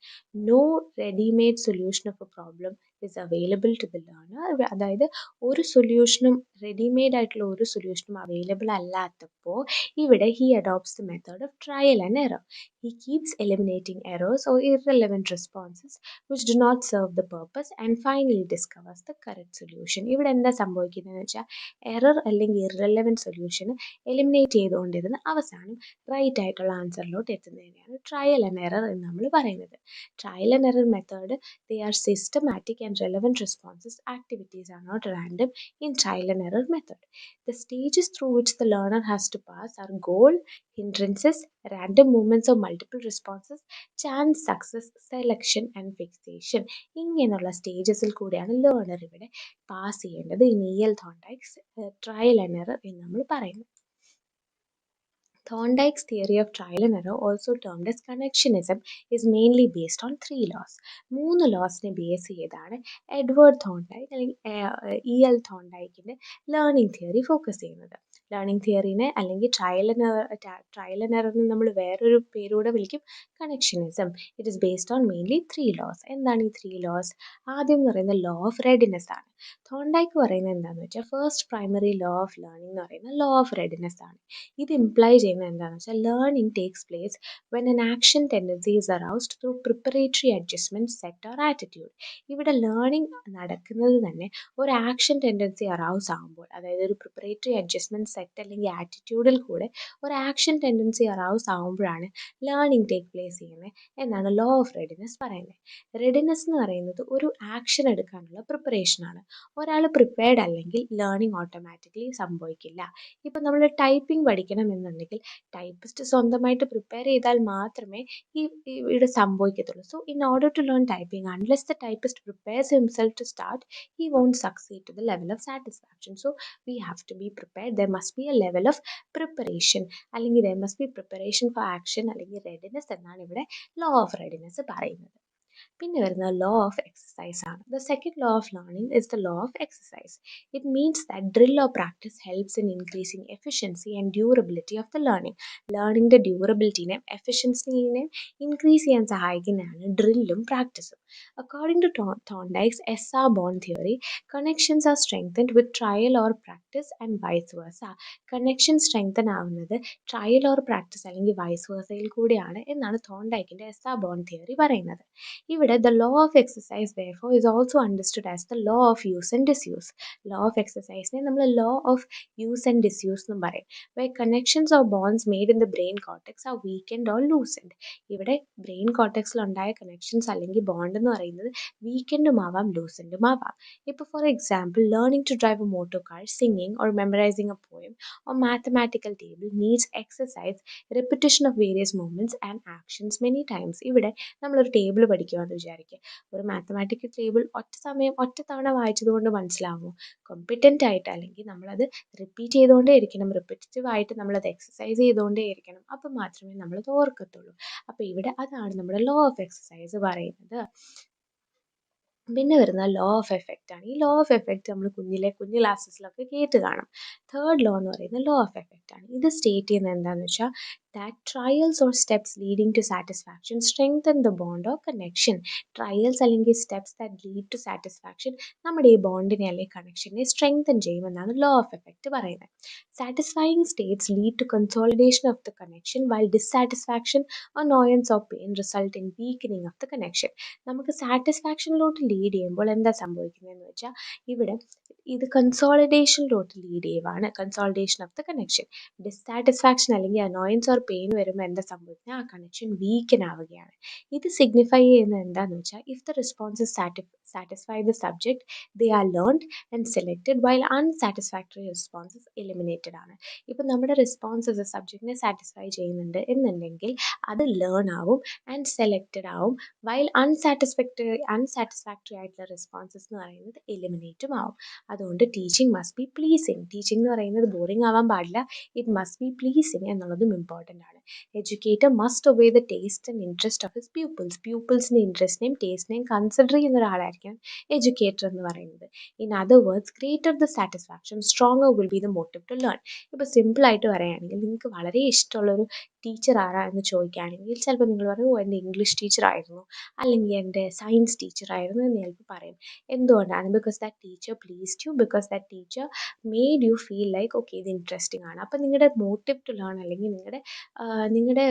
No readymade solution of a problem is available to the learner. അതായത് ഒരു സൊല്യൂഷനും റെഡിമെയ്ഡ് ആയിട്ടുള്ള ഒരു സൊല്യൂഷനും അവൈലബിൾ അല്ലാത്തപ്പോൾ ഇവിടെ he adopts the method of trial and error. He keeps eliminating errors or irrelevant responses which do not serve the purpose and finally discovers the correct solution. ഇവിടെ എന്താ സംഭവിക്കുന്നതെന്ന് വെച്ചാൽ എറർ അല്ലെങ്കിൽ ഇറലവൻറ്റ് സൊല്യൂഷൻ എലിമിനേറ്റ് ചെയ്തുകൊണ്ടിരുന്ന അവസാനം റൈറ്റ് ആയിട്ടുള്ള ആൻസറിലോട്ട് എത്തുന്നതിനെയാണ് ട്രയൽ ആൻഡ് എറർ എന്ന് നമ്മൾ പറയുന്നത്. Trial and error method, they are systematic and relevant responses. Activities are not random in trial and error method. The stages through which the learner has to pass are goal, hindrances, random movements of multiple responses, chance, success, selection and fixation. ഇങ്ങനെയുള്ള സ്റ്റേജസിൽ കൂടിയാണ് ലേണർ ഇവിടെ പാസ് ചെയ്യേണ്ടത്. ഇനിയൽ തോൺഡൈക്സ് ട്രയൽ ആൻഡ് എറർ എന്ന് നമ്മൾ പറയുന്നത്. Thorndike's theory of trial and error, also termed as connectionism, is mainly based on 3 laws. 3 ലോസിനെ ബേസ് ചെയ്താണ് എഡ്വേർഡ് തോൺഡൈക്ക് അല്ലെങ്കിൽ എൽ തോൺഡൈക്കിൻ്റെ ലേണിംഗ് തിയറി ഫോക്കസ് ചെയ്യുന്നത്. ലേണിംഗ് തിയറിനെ അല്ലെങ്കിൽ ട്രയൽ ആൻഡ് എറർ എന്ന് നമ്മൾ വേറൊരു പേരൂടെ വിളിക്കും, connectionism. It is based on mainly 3 laws. എന്താണ് ഈ 3 ലോസ്? ആദ്യം എന്ന് പറയുന്നത് ലോ ഓഫ് റെഡിനെസ് ആണ്. തോൺഡൈക്ക് പറയുന്നത് എന്താണെന്ന് വെച്ചാൽ first primary law of learning എന്ന് പറയുന്നത് ലോ ഓഫ് റെഡിനെസ് ആണ്. ഇത് ഇംപ്ലൈ ചെയ്യുന്നത് എന്താണെന്ന് വെച്ചാൽ learning takes place when an action tendency is aroused through preparatory adjustment, set or attitude. ഇവിടെ ലേണിംഗ് നടക്കുന്നത് തന്നെ ഒരു ആക്ഷൻ ടെൻഡൻസി അറൗസ് ആകുമ്പോൾ, അതായത് ഒരു പ്രിപ്പറേറ്ററി അഡ്ജസ്റ്റ്മെൻറ്റ് സെറ്റ് അല്ലെങ്കിൽ ആറ്റിറ്റ്യൂഡിൽ കൂടെ ഒരു ആക്ഷൻ ടെൻഡൻസി അറൗസ് ആകുമ്പോഴാണ് ലേണിംഗ് ടേക്ക് പ്ലേസ് ചെയ്യുന്നത് എന്നാണ് ലോ ഓഫ് റെഡിനെസ് പറയുന്നത്. റെഡിനെസ് എന്ന് പറയുന്നത് ഒരു ആക്ഷൻ എടുക്കാനുള്ള പ്രിപ്പറേഷനാണ്. ഒരാൾ പ്രിപ്പയർഡ് അല്ലെങ്കിൽ ലേണിംഗ് ഓട്ടോമാറ്റിക്കലി സംഭവിക്കില്ല. ഇപ്പം നമ്മൾ ടൈപ്പിംഗ് പഠിക്കണം എന്നുണ്ടെങ്കിൽ ടൈപ്പിസ്റ്റ് സ്വന്തമായിട്ട് പ്രിപ്പയർ ചെയ്താൽ മാത്രമേ ഇവിടെ സംഭവിക്കത്തുള്ളൂ. So in order to learn typing, unless the typist prepares himself to start, he won't succeed to the level of satisfaction. So we have to be prepared. There must be a level of preparation, അല്ലെങ്കിൽ there must be preparation for action അല്ലെങ്കിൽ readiness എന്നാണ് ഇവിടെ law of readiness പറയുന്നത്. പിന്നെ വരുന്ന ലോ ഓഫ് എക്സസൈസ് ആണ്. The second law of learning is the law of exercise. It means that drill or practice helps in increasing efficiency and durability of the learning. ലേണിംഗിൻ്റെ ഡ്യൂറബിലിറ്റിനെ എഫിഷ്യൻസിനെ ഇൻക്രീസ് ചെയ്യാൻ സഹായിക്കുന്നതാണ് ഡ്രില്ലും പ്രാക്ടീസും. According to Thorndike's SR bond theory, connections are strengthened with trial or practice and vice versa. Connection strengthen ആവുന്നത് ട്രയൽ ഓർ പ്രാക്ടീസ് അല്ലെങ്കിൽ വൈസ് വേഴ്സയിൽ കൂടിയാണ് എന്നാണ് തോണ്ടൈക്കിൻ്റെ SR bond theory പറയുന്നത്. ഇവിടെ the law of exercise therefore is also understood as the law of use and disuse. Law of എക്സസൈസിനെ നമ്മൾ law of use and disuse എന്നും പറയും. where connections or bonds made in the brain cortex are weakened or loosened. ഇവിടെ ബ്രെയിൻ കോർട്ടെക്സിൽ ഉണ്ടായ കണക്ഷൻസ് അല്ലെങ്കിൽ ബോണ്ട് എന്ന് പറയുന്നത് വീക്കെൻഡും ആവാം ലൂസൻഡും ആവാം. ഇപ്പോൾ for example learning to drive a motor car, singing or memorising a poem or mathematical table needs exercise, repetition of various movements and actions many times. ഇവിടെ നമ്മളൊരു ടേബിൾ പഠിക്കുകയെന്ന് വിചാരിക്കുക. ഒരു മാത്തമാറ്റിക്കൽ ടേബിൾ ഒറ്റ തവണ വായിച്ചതുകൊണ്ട് മനസ്സിലാവുമോ? കോമ്പിറ്റൻ്റ് ആയിട്ട് അല്ലെങ്കിൽ നമ്മളത് റിപ്പീറ്റ് ചെയ്തുകൊണ്ടേ ഇരിക്കണം, റിപ്പീറ്റീവ് ആയിട്ട് നമ്മളത് എക്സസൈസ് ചെയ്തുകൊണ്ടേ ഇരിക്കണം. അപ്പം മാത്രമേ നമ്മളത് ഓർക്കത്തുള്ളൂ. അപ്പോൾ ഇവിടെ അതാണ് നമ്മുടെ ലോ ഓഫ് എക്സസൈസ് പറയുന്നത്. പിന്നെ വരുന്ന ലോ ഓഫ് എഫക്റ്റ് ആണ്. ഈ ലോ ഓഫ് എഫക്റ്റ് നമ്മൾ കുഞ്ഞു ക്ലാസ്സസിലൊക്കെ കേട്ട് കാണും. തേർഡ് ലോ എന്ന് പറയുന്നത് ലോ ഓഫ് എഫക്റ്റ് ആണ്. ഇത് സ്റ്റേറ്റ് ചെയ്യുന്നത് എന്താണെന്ന് വെച്ചാൽ that trials or steps leading to satisfaction strengthen the bond or connection. Trials അല്ലെങ്കിൽ steps that lead to satisfaction നമ്മുടെ ഈ ബോണ്ടിനെ അല്ലെങ്കിൽ കണക്ഷനെ സ്ട്രെങ്തൻ ചെയ്യുമെന്നാണ് ലോ ഓഫ് എഫക്റ്റ് പറയുന്നത്. Satisfying states lead to consolidation of the connection while dissatisfaction, annoyance or pain result in weakening of the connection. നമുക്ക് സാറ്റിസ്ഫാക്ഷനിലോട്ട് ലീഡ് ചെയ്യുമ്പോൾ എന്താ സംഭവിക്കുന്നതെന്ന് വെച്ചാൽ ഇവിടെ ഇത് കൺസോളിഡേഷനിലോട്ട് ലീഡ് ചെയ്യുവാണ്, consolidation of the connection. Dissatisfaction അല്ലെങ്കിൽ അനോയൻസ് ഓർ പെയിൻ വരുമ്പോൾ എന്താ സംഭവിക്കുന്നത്? ആ കണക്ഷൻ വീക്കൻ ആവുകയാണ്. ഇത് സിഗ്നിഫൈ ചെയ്യുന്നത് എന്താണെന്ന് വെച്ചാൽ if the responses satisfy the subject they are learned and selected while unsatisfactory responses eliminated ആണ്. ഇപ്പം നമ്മുടെ റെസ്പോൺസസ് സബ്ജക്റ്റിനെ സാറ്റിസ്ഫൈ ചെയ്യുന്നുണ്ട് എന്നുണ്ടെങ്കിൽ അത് ലേൺ ആവും ആൻഡ് സെലക്റ്റഡ് ആവും, വൈൽ അൺസാറ്റിസ്ഫാക്ടറി ആയിട്ടുള്ള റെസ്പോൺസസ് എന്ന് പറയുന്നത് എലിമിനേറ്റും ആവും. അതുകൊണ്ട് teaching must be pleasing. Teaching എന്ന് പറയുന്നത് ബോറിംഗ് ആവാൻ പാടില്ല, ഇറ്റ് മസ്റ്റ് ബി പ്ലീസിങ് എന്നുള്ളതും ഇമ്പോർട്ടൻ്റ് ആണ്. Educator must obey the taste and interest of his pupils. പ്യൂപ്പിൾസിൻ്റെ ഇൻട്രസ്റ്റിനെയും ടേസ്റ്റിനെയും കൺസിഡർ ചെയ്യുന്ന ഒരാളായിരിക്കണം എഡ്യൂക്കേറ്റർ എന്ന് പറയുന്നത്. In other words, greater the satisfaction stronger will be the motive to learn. ഇപ്പോൾ സിമ്പിളായിട്ട് പറയുകയാണെങ്കിൽ നിങ്ങൾക്ക് വളരെ ഇഷ്ടമുള്ളൊരു ടീച്ചർ ആരാ എന്ന് ചോദിക്കുകയാണെങ്കിൽ ചിലപ്പോൾ നിങ്ങൾ പറയും ഓ എൻ്റെ ഇംഗ്ലീഷ് ടീച്ചറായിരുന്നു അല്ലെങ്കിൽ എൻ്റെ സയൻസ് ടീച്ചറായിരുന്നു എന്ന് ചിലപ്പോൾ പറയും. എന്തുകൊണ്ടാണ്? Because that teacher pleased you, because that teacher made you feel like okay ഇത് ഇൻട്രസ്റ്റിംഗ് ആണ്. അപ്പോൾ നിങ്ങളുടെ മോട്ടീവ് ടു ലേൺ അല്ലെങ്കിൽ നിങ്ങളുടെ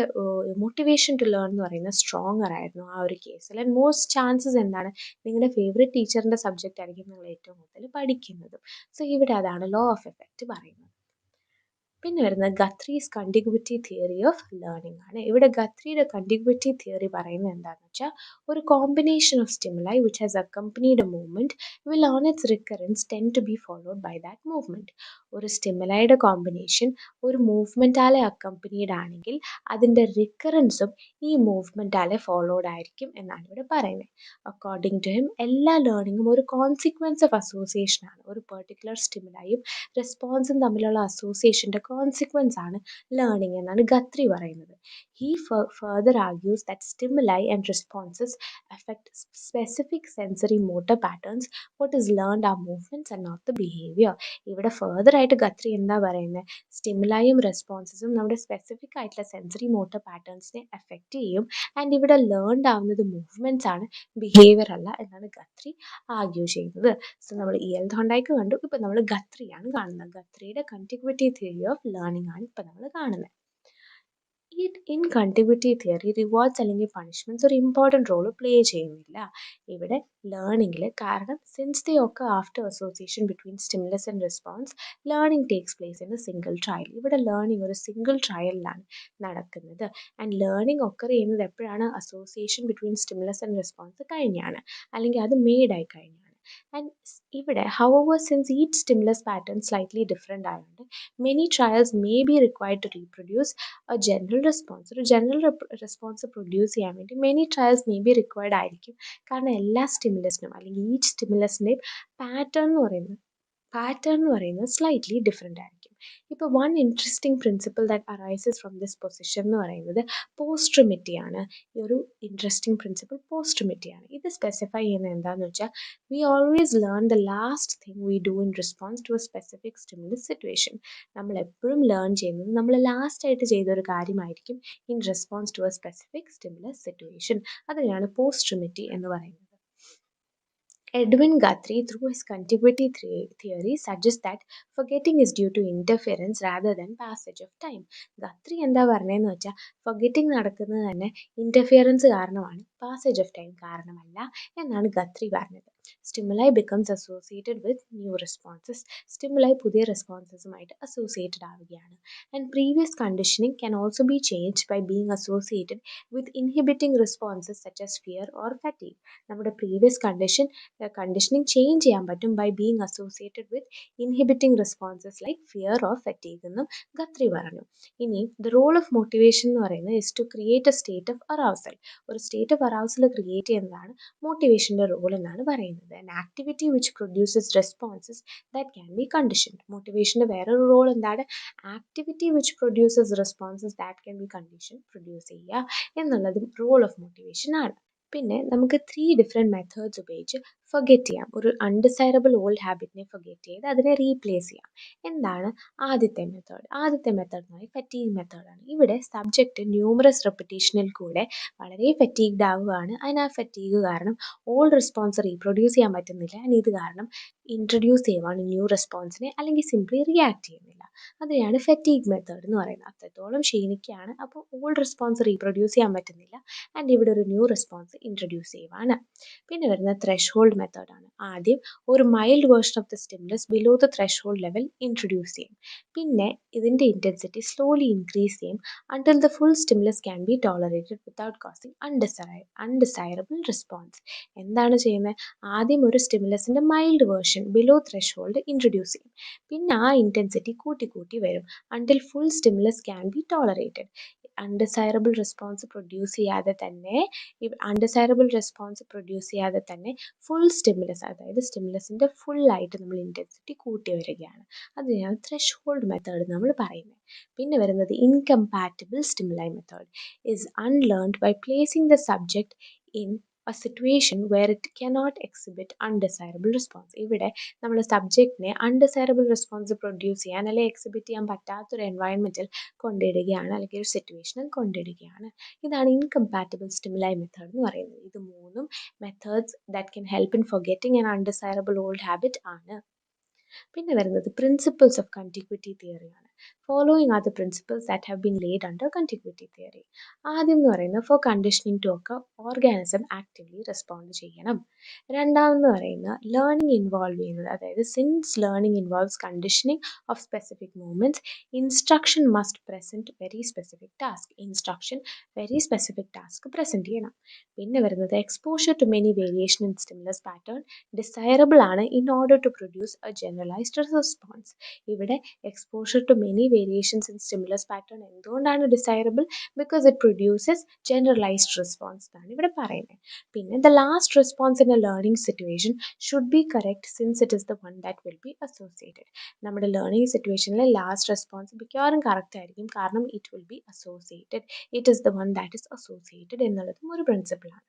മോട്ടിവേഷൻ ടു ലേൺ എന്ന് പറയുന്നത് സ്ട്രോങ്ങർ ആയിരുന്നു ആ ഒരു കേസിൽ. ആൻഡ് മോസ്റ്റ് ചാൻസസ് എന്താണ്? നിങ്ങളുടെ ഫേവറേറ്റ് ടീച്ചറിൻ്റെ സബ്ജക്റ്റ് ആയിരിക്കും നിങ്ങൾ ഏറ്റവും കൂടുതൽ പഠിക്കുന്നതും. സോ ഇവിടെ അതാണ് ലോ ഓഫ് എഫക്റ്റ് പറയുന്നത്. പിന്നെ വരുന്നത് Guthrie's contiguity theory of learning ആണ്. ഇവിടെ ഗത്രിയുടെ കണ്ടിഗ്വിറ്റി തിയറി പറയുന്നത് എന്താണെന്ന് വെച്ചാൽ ഒരു combination of stimuli which has accompanied a movement will on its recurrence tend to be followed by that movement. ഒരു സ്റ്റിമുലൈയുടെ കോമ്പിനേഷൻ ഒരു മൂവ്മെൻറ്റാലെ അക്കംപനീഡ് ആണെങ്കിൽ അതിൻ്റെ റിക്കറൻസും ഈ മൂവ്മെൻറ്റാലെ ഫോളോഡ് ആയിരിക്കും എന്നാണ് ഇവിടെ പറയുന്നത്. അക്കോർഡിംഗ് ടു ഹിം എല്ലാ ലേണിങ്ങും ഒരു കോൺസിക്വൻസ് ഓഫ് അസോസിയേഷൻ ആണ്. ഒരു പെർട്ടിക്കുലർ സ്റ്റിമുലൈയും റെസ്പോൺസും തമ്മിലുള്ള അസോസിയേഷൻ്റെ കോൺസിക്വൻസ് ആണ് ലേണിംഗ് എന്നാണ് ഗത്രി പറയുന്നത്. He further argues that stimuli and responses affect specific sensory motor patterns. What is learned are movements and not the behavior. ഇവിടെ ഫർദർ ആയിട്ട് ഗത്രി എന്താ പറയുന്നത്? സ്റ്റിമുലൈയും റെസ്പോൺസസും നമ്മുടെ സ്പെസിഫിക് ആയിട്ടുള്ള സെൻസറി മോട്ടർ പാറ്റേൺസിനെ എഫക്റ്റ് ചെയ്യും ആൻഡ് ഇവിടെ ലേൺഡ് ആവുന്നത് മൂവ്മെൻറ്റ്സ് ആണ്, ബിഹേവിയർ അല്ല എന്നാണ് ഗത്രി ആർഗ്യൂ ചെയ്യുന്നത്. സോ നമ്മൾ തോണ്ടൈക്ക് കണ്ടു, ഇപ്പം നമ്മൾ ഗത്രിയാണ് കാണുന്നത്. ഗത്രിയുടെ കണ്ടിഗ്വിറ്റി തിയറി ഓഫ് ലേണിംഗ് ആണ് ഇപ്പം നമ്മൾ കാണുന്നത്. ഇൻ കണ്ടിഗ്വിറ്റി തിയറി റിവാർഡ്സ് അല്ലെങ്കിൽ പണിഷ്മെൻറ്റ്സ് ഒരു ഇമ്പോർട്ടൻറ്റ് റോൾ പ്ലേ ചെയ്യുന്നില്ല ഇവിടെ ലേണിങ്ങിൽ. കാരണം സിൻസ് ദേ ഒക്കെ after association between stimulus and response learning takes place in A single trial. ഇവിടെ ലേണിംഗ് ഒരു സിംഗിൾ ട്രയലിലാണ് നടക്കുന്നത്. ആൻഡ് ലേണിംഗ് ഒക്കർ ചെയ്യുന്നത് എപ്പോഴാണ്? Association between stimulus and response കഴിഞ്ഞാണ്, അല്ലെങ്കിൽ അത് മെയ്ഡായി കഴിഞ്ഞാണ്. ആൻഡ് ഇവിടെ however since each stimulus pattern slightly different ആയതുകൊണ്ട് many trials may be required to reproduce a general response. ഒരു ജനറൽ റെസ്പോൺസ് പ്രൊഡ്യൂസ് ചെയ്യാൻ വേണ്ടി many trials may be required ആയിരിക്കും. കാരണം എല്ലാ സ്റ്റിമുലസിനും അല്ലെങ്കിൽ ഈച്ച് സ്റ്റിമുലസിൻ്റെയും പാറ്റേൺ എന്ന് പറയുന്നത് പാറ്റേൺ എന്ന് പറയുന്നത് സ്ലൈറ്റ്ലി ഡിഫറെൻ്റ് ആയിരിക്കും. ഇപ്പോൾ one interesting principle that arises from this position എന്ന് പറയുന്നത് പോസ്ട്രിമിറ്റി ആണ്. ഈ ഒരു ഇൻട്രസ്റ്റിംഗ് പ്രിൻസിപ്പിൾ പോസ്ട്രിമിറ്റി ആണ്. ഇത് സ്പെസിഫൈ ചെയ്യുന്നത് എന്താണെന്ന് വെച്ചാൽ we always learn the last thing we do in response to a specific stimulus situation. നമ്മൾ എപ്പോഴും ലേൺ ചെയ്യുന്നത് നമ്മൾ ലാസ്റ്റ് ആയിട്ട് ചെയ്ത ഒരു കാര്യമായിരിക്കും in response to a specific stimulus situation. അതിനെയാണ് പോസ്ട്രിമിറ്റി എന്ന് പറയുന്നത്. Edwin Guthrie, through his contiguity theory, suggests that forgetting is due to interference rather than passage of time. ഗത്രി എന്താ പറഞ്ഞതെന്ന് വെച്ചാൽ ഫൊഗറ്റിംഗ് നടക്കുന്നത് തന്നെ ഇൻ്റർഫിയറൻസ് കാരണമാണ്, പാസേജ് ഓഫ് ടൈം കാരണമല്ല എന്നാണ് ഗത്രി പറഞ്ഞത്. Stimuli becomes associated with new responses. Stimuli പുതിയ റെസ്പോൺസസുമായിട്ട് അസോസിയേറ്റഡ് ആവുകയാണ്. And previous conditioning can also be changed by being associated with inhibiting responses such as fear or fatigue. നമ്മുടെ പ്രീവിയസ് കണ്ടീഷനിങ് ചേഞ്ച് ചെയ്യാൻ പറ്റും by being associated with inhibiting responses like fear or fatigue എന്നും ഗത്രി പറഞ്ഞു. ഇനി ദ റോൾ ഓഫ് മോട്ടിവേഷൻ എന്ന് പറയുന്നത് is to create a state of arousal. ഒരു സ്റ്റേറ്റ് ഓഫ് അറൗസൽ ക്രിയേറ്റ് ചെയ്യുന്നതാണ് മോട്ടിവേഷൻ്റെ റോൾ എന്നാണ് പറയുന്നത്. An activity which produces responses that can be conditioned. മോട്ടിവേഷൻ്റെ വേറൊരു റോൾ എന്താണ്? Activity which produces responses that can be condition produce ചെയ്യുക എന്നുള്ളതും റോൾ ഓഫ് മോട്ടിവേഷൻ ആണ്. പിന്നെ നമുക്ക് 3 ഡിഫറെൻറ്റ് മെത്തേഡ്സ് ഉപയോഗിച്ച് ഫൊഗെറ്റ് ചെയ്യാം. ഒരു അൺഡിസൈറബിൾ ഓൾഡ് ഹാബിറ്റിനെ ഫൊഗെറ്റ് ചെയ്ത് അതിനെ റീപ്ലേസ് ചെയ്യാം. എന്താണ് ആദ്യത്തെ മെത്തേഡ്? ആദ്യത്തെ മെത്തേഡ് എന്ന് പറയുന്നത് ഫറ്റീഗ് മെത്തേഡാണ്. ഇവിടെ സബ്ജക്റ്റ് ന്യൂമറസ് റെപ്പിറ്റേഷനിൽ കൂടെ വളരെ ഫറ്റീഗ്ഡ് ആവുകയാണ്. അതിന് ആ ഫറ്റീഗ് കാരണം ഓൾഡ് റെസ്പോൺസ് റീപ്രൊഡ്യൂസ് ചെയ്യാൻ പറ്റുന്നില്ല. ആൻഡ് ഇത് കാരണം ഇൻട്രൊഡ്യൂസ് ചെയ്യുവാണ് ന്യൂ റെസ്പോൺസിനെ, അല്ലെങ്കിൽ സിംപ്ലി റിയാക്ട് ചെയ്യുന്നില്ല. അതിനെയാണ് ഫറ്റീഗ് മെത്തേഡ് എന്ന് പറയുന്നത്. അത്രത്തോളം ക്ഷീണിക്കുകയാണ്, അപ്പോൾ ഓൾഡ് റെസ്പോൺസ് റീപ്രൊഡ്യൂസ് ചെയ്യാൻ പറ്റുന്നില്ല ആൻഡ് ഇവിടെ ഒരു ന്യൂ റെസ്പോൺസ് ഇൻട്രൊഡ്യൂസ് ചെയ്യുവാണ്. പിന്നെ വരുന്ന ത്രെഷ് ഹോൾഡ് മെത്തേഡാണ്. ആദ്യം ഒരു mild version of the stimulus below the threshold level introduce ചെയ്യും. പിന്നെ ഇതിൻ്റെ ഇൻറ്റൻസിറ്റി സ്ലോലി ഇൻക്രീസ് ചെയ്യും until the full stimulus can be tolerated without causing undesirable response. എന്താണ് ചെയ്യുന്നത്? ആദ്യം ഒരു സ്റ്റിമുലസിൻ്റെ mild version below threshold introduce ചെയ്യും. പിന്നെ ആ ഇൻറ്റൻസിറ്റി കൂട്ടി കൂട്ടി വരും until full stimulus can be tolerated. Undesirable response produce ചെയ്യാതെ തന്നെ ഫുൾ സ്റ്റിമുലസ്, അതായത് സ്റ്റിമുലസിൻ്റെ ഫുള്ളായിട്ട് നമ്മൾ ഇൻറ്റൻസിറ്റി കൂട്ടി വരികയാണ്. അതിനെയാണ് ത്രെഷ് ഹോൾഡ് മെത്തേഡ് നമ്മൾ പറയുന്നത്. പിന്നെ വരുന്നത് incompatible stimuli method is unlearned by placing the subject in a situation where it cannot exhibit undesirable response. ഇവിടെ നമ്മൾ സബ്ജക്റ്റിനെ അൺഡിസൈറബിൾ റെസ്പോൺസ് പ്രൊഡ്യൂസ് ചെയ്യാൻ അല്ലെങ്കിൽ എക്സിബിറ്റ് ചെയ്യാൻ പറ്റാത്തൊരു എൻവയൺമെൻറ്റിൽ കൊണ്ടിടുകയാണ്, അല്ലെങ്കിൽ ഒരു സിറ്റുവേഷനിൽ കൊണ്ടിടുകയാണ്. ഇതാണ് ഇൻകമ്പാറ്റബിൾ സ്റ്റിമുലൈ മെത്തേഡ് എന്ന് പറയുന്നത്. ഇത് മൂന്നും methods that can help in forgetting an undesirable old habit ആണ്. പിന്നെ വരുന്നത് പ്രിൻസിപ്പിൾസ് ഓഫ് കണ്ടിഗ്വിറ്റി തിയറിയാണ്. Following are the principles that have been laid under contiguity theory. ആദ്യം എന്ന് പറയുന്നത് for conditioning to occur organism actively respond ചെയ്യണം. രണ്ടാമെന്ന് പറയുന്നത് ലേണിംഗ് ഇൻവോൾവ് ചെയ്യുന്നത്, അതായത് since learning involves conditioning of specific movements, instruction must present very specific task. Instruction very specific task present ചെയ്യണം. പിന്നെ വരുന്നത് exposure to many variation in stimulus pattern desirable ആണ് in order to produce a generalised response. ഇവിടെ exposure to many variations in stimulus pattern എന്തുകൊണ്ടാണ് desirable? Because it produces generalised response എന്നാണ് ഇവിടെ പറയുന്നത്. പിന്നെ the last response in a learning situation should be correct since it is the one that will be associated. നമ്മുടെ ലേണിംഗ് സിറ്റുവേഷനിലെ ലാസ്റ്റ് റെസ്പോൺസ് മിക്കവാറും കറക്റ്റ് ആയിരിക്കും, കാരണം it will be associated. It is the one that is associated എന്നുള്ളതും ഒരു പ്രിൻസിപ്പിളാണ്.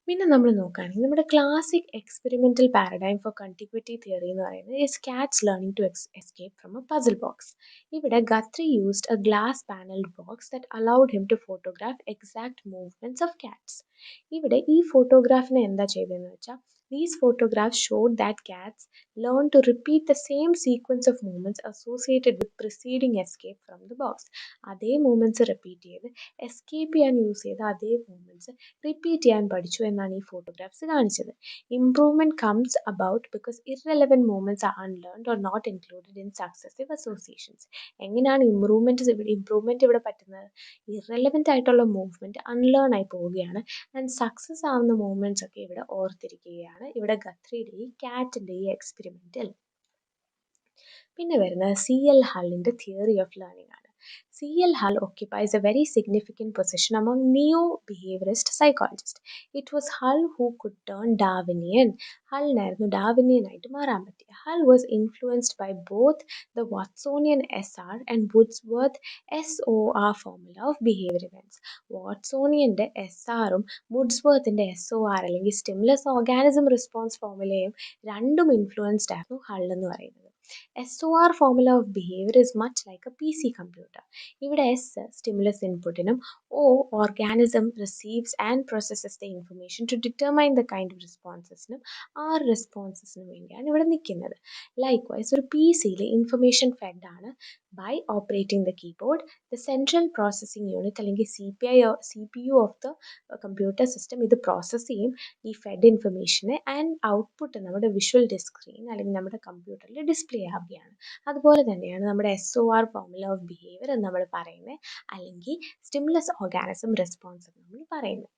പിന്നെ നമ്മൾ നോക്കുകയാണെങ്കിൽ നമ്മുടെ classic experimental paradigm for contiguity theory എന്ന് പറയുന്നത് is cats learning to escape from a puzzle box. ഇവിടെ Guthrie used a glass panelled box that allowed him to photograph exact movements of cats. ഇവിടെ ഈ ഫോട്ടോഗ്രാഫിനെ എന്താ ചെയ്തതെന്ന് വെച്ചാൽ these photographs showed that cats learn to repeat the same sequence of movements associated with preceding escape from the box. അതേ മൂവ്മെൻറ്റ്സ് റിപ്പീറ്റ് ചെയ്ത് എസ്കേപ്പ് ചെയ്യാൻ യൂസ് ചെയ്ത അതേ മൂവ്മെൻറ്റ്സ് റിപ്പീറ്റ് ചെയ്യാൻ പഠിച്ചു എന്നാണ് ഈ ഫോട്ടോഗ്രാഫ്സ് കാണിച്ചത്. Improvement comes about because irrelevant movements are unlearned or not included in successive associations. എങ്ങനെയാണ് ഇംപ്രൂവ്മെൻറ്റ് ഇവിടെ പറ്റുന്നത്? ഇറെലവൻറ്റ് ആയിട്ടുള്ള മൂവ്മെൻറ്റ് അൺലേൺ ആയി പോവുകയാണ് ആൻഡ് സക്സസ് ആവുന്ന മൂവ്മെൻറ്റ്സ് ഒക്കെ ഇവിടെ ഓർത്തിരിക്കുകയാണ് ഇവിടെ ഗത്രിയുടെ ഈ കാറ്റിൻ്റെ ഈ എക്സ്പെരിമെൻറ്റിൽ. പിന്നെ വരുന്നത് CL ഹള്ളിൻ്റെ തിയറി ഓഫ് ലേണിംഗ് ആണ്. C.L. Hull occupies a very significant position among neo-behaviorist psychologists. It was Hull who could turn Darwinian. ഡാർവിനിയനായിട്ട് മാറാൻ പറ്റി. Hull was influenced by both the Watsonian SR and Wordsworth SOR formula of behavior events. വാട്സോണിയന്റെ SRഉം വുഡ്സ്വർത്തിന്റെ SOR അല്ലെങ്കിൽ സ്റ്റിമുലസ് ഓർഗാനിസം റെസ്പോൺസ് ഫോർമുലയും രണ്ടും ഇൻഫ്ലുവൻസ്ഡ് ആയിരുന്നു ഹൾ എന്ന് പറയുന്നത്. SOR formula of behavior is much like a PC computer. ഇവിടെ S stimulus inputനും O organism receives and processes the information to determine the kind of responsesനും R responsesനും വേണ്ടിയാണ് ഇവിടെ നിൽക്കുന്നത്. Likewise ഒരു PCയിൽ information fed ആണ് by operating the keyboard. The central processing unit അല്ലെങ്കിൽ CPU of the computer system ഇത് പ്രോസസ്സ് ചെയ്യും ഈ ഫെഡ് ഇൻഫർമേഷനെ ആൻഡ് ഔട്ട്പുട്ട് നമ്മുടെ വിഷ്വൽ സ്ക്രീൻ അല്ലെങ്കിൽ നമ്മുടെ കമ്പ്യൂട്ടറിൽ ഡിസ്പ്ലേ ആവുകയാണ്. അതുപോലെ തന്നെയാണ് നമ്മുടെ SOR ഫോർമുല ഓഫ് ബിഹേവിയർ എന്ന് നമ്മൾ പറയുന്നത്, അല്ലെങ്കിൽ സ്റ്റിമുലസ് ഓർഗാനിസം റെസ്പോൺസ് എന്ന് നമ്മൾ പറയുന്നത്.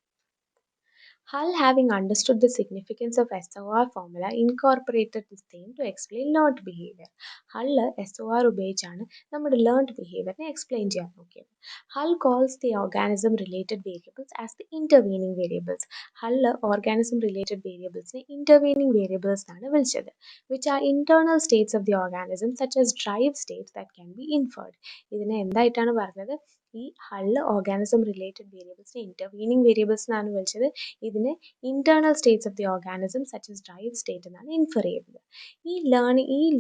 Hull, having understood the significance of SOR formula, incorporated the same to explain learned behavior. Hull SOR ഉപയോഗിച്ചാണ് നമ്മുടെ learned behavior explain ചെയ്യാൻ നോക്കിയത്. Hull calls the organism related variables as the intervening variables. Hull organism related variables intervening variables എന്നാണ് വിളിച്ചത്, which are internal states of the organism such as drive states that can be inferred. ഇതിനെ എന്തായിട്ടാണ് പറഞ്ഞത്? ഈ ഹള്ള് ഓർഗാനിസം റിലേറ്റഡ് വേരിയബിൾസിനെ ഇന്റർവീനിങ് വേരിയബിൾസ് എന്നാണ് വിളിച്ചത്. ഇതിനെ internal states of the organism such as drive state എന്നാണ് ഇൻഫർ ചെയ്യുന്നത്. ഈ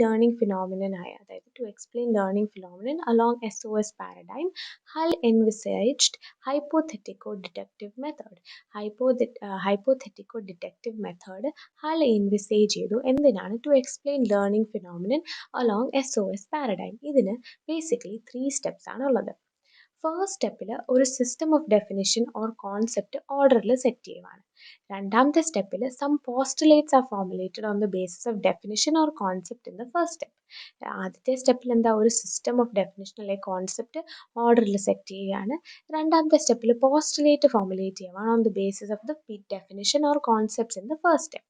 ലേണിംഗ് ഫിനോമിനനായ, അതായത് to explain learning phenomenon along SOS paradigm, Hull envisaged hypothetico-deductive method. hypothetico-deductive method Hull envisage ചെയ്തു. എന്തിനാണ്? To explain learning phenomenon along SOS paradigm. ഇതിന് ബേസിക്കലി 3 സ്റ്റെപ്സ് ആണ് ഉള്ളത്. ഫസ്റ്റ് സ്റ്റെപ്പിൽ ഒരു system of definition or concept ഓർഡറിൽ സെറ്റ് ചെയ്യുവാണ്. രണ്ടാമത്തെ സ്റ്റെപ്പിൽ some postulates are formulated on the basis of definition or concept in the first step. ആദ്യത്തെ സ്റ്റെപ്പിൽ എന്താ? ഒരു സിസ്റ്റം ഓഫ് ഡെഫിനിഷൻ അല്ലെങ്കിൽ കോൺസെപ്റ്റ് ഓർഡറിൽ സെറ്റ് ചെയ്യുകയാണ്. രണ്ടാമത്തെ സ്റ്റെപ്പിൽ പോസ്റ്റുലേറ്റ് ഫോർമുലേറ്റ് ചെയ്യുവാണ് on the basis of the definition or concepts in the first step.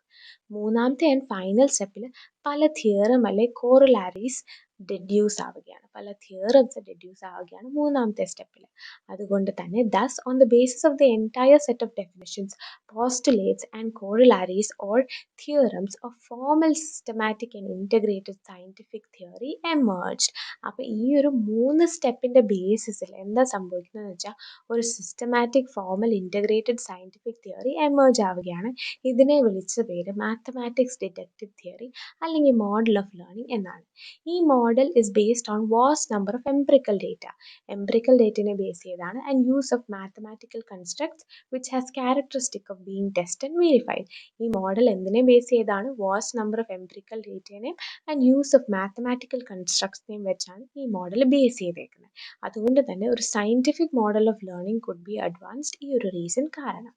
മൂന്നാമത്തെ ആൻഡ് ഫൈനൽ സ്റ്റെപ്പിൽ പല തിയറം അല്ലെങ്കിൽ കോറിലാരീസ് ഡെഡ്യൂസ് ആവുകയാണ്. പല തിയറംസ് ഡെഡ്യൂസ് ആവുകയാണ് മൂന്നാമത്തെ സ്റ്റെപ്പിൽ. അതുകൊണ്ട് തന്നെ thus on the basis of the entire set of definitions, postulates and corollaries or theorems of formal systematic and integrated scientific theory emerged. അപ്പോൾ ഈ ഒരു 3 സ്റ്റെപ്പിൻ്റെ ബേസിസിൽ എന്താ സംഭവിക്കുന്നതെന്ന് വെച്ചാൽ ഒരു systematic formal integrated scientific theory emerge ആവുകയാണ്. ഇതിനെ വിളിച്ച പേര് മാത്തമാറ്റിക്സ് ഡിഡക്റ്റീവ് തിയറി അല്ലെങ്കിൽ മോഡൽ ഓഫ് ലേണിംഗ് എന്നാണ്. ഈ model is based on vast number of empirical data. Empirical ഡേറ്റയെ ബേസ് ചെയ്താണ് and use of mathematical constructs which has characteristic of being test and verified. ഈ മോഡൽ എന്തിനെ ബേസ് ചെയ്താണ്? വാസ്റ്റ് നമ്പർ ഓഫ് എംപിറിക്കൽ ഡേറ്റയെയും ആൻഡ് യൂസ് ഓഫ് മാത്തമാറ്റിക്കൽ കൺസ്ട്രക്ട്സിനെയും വെച്ചാണ് ഈ മോഡൽ ബേസ് ചെയ്തേക്കുന്നത്. അതുകൊണ്ട് തന്നെ ഒരു scientific model of learning could be advanced ഈ ഒരു റീസൺ കാരണം.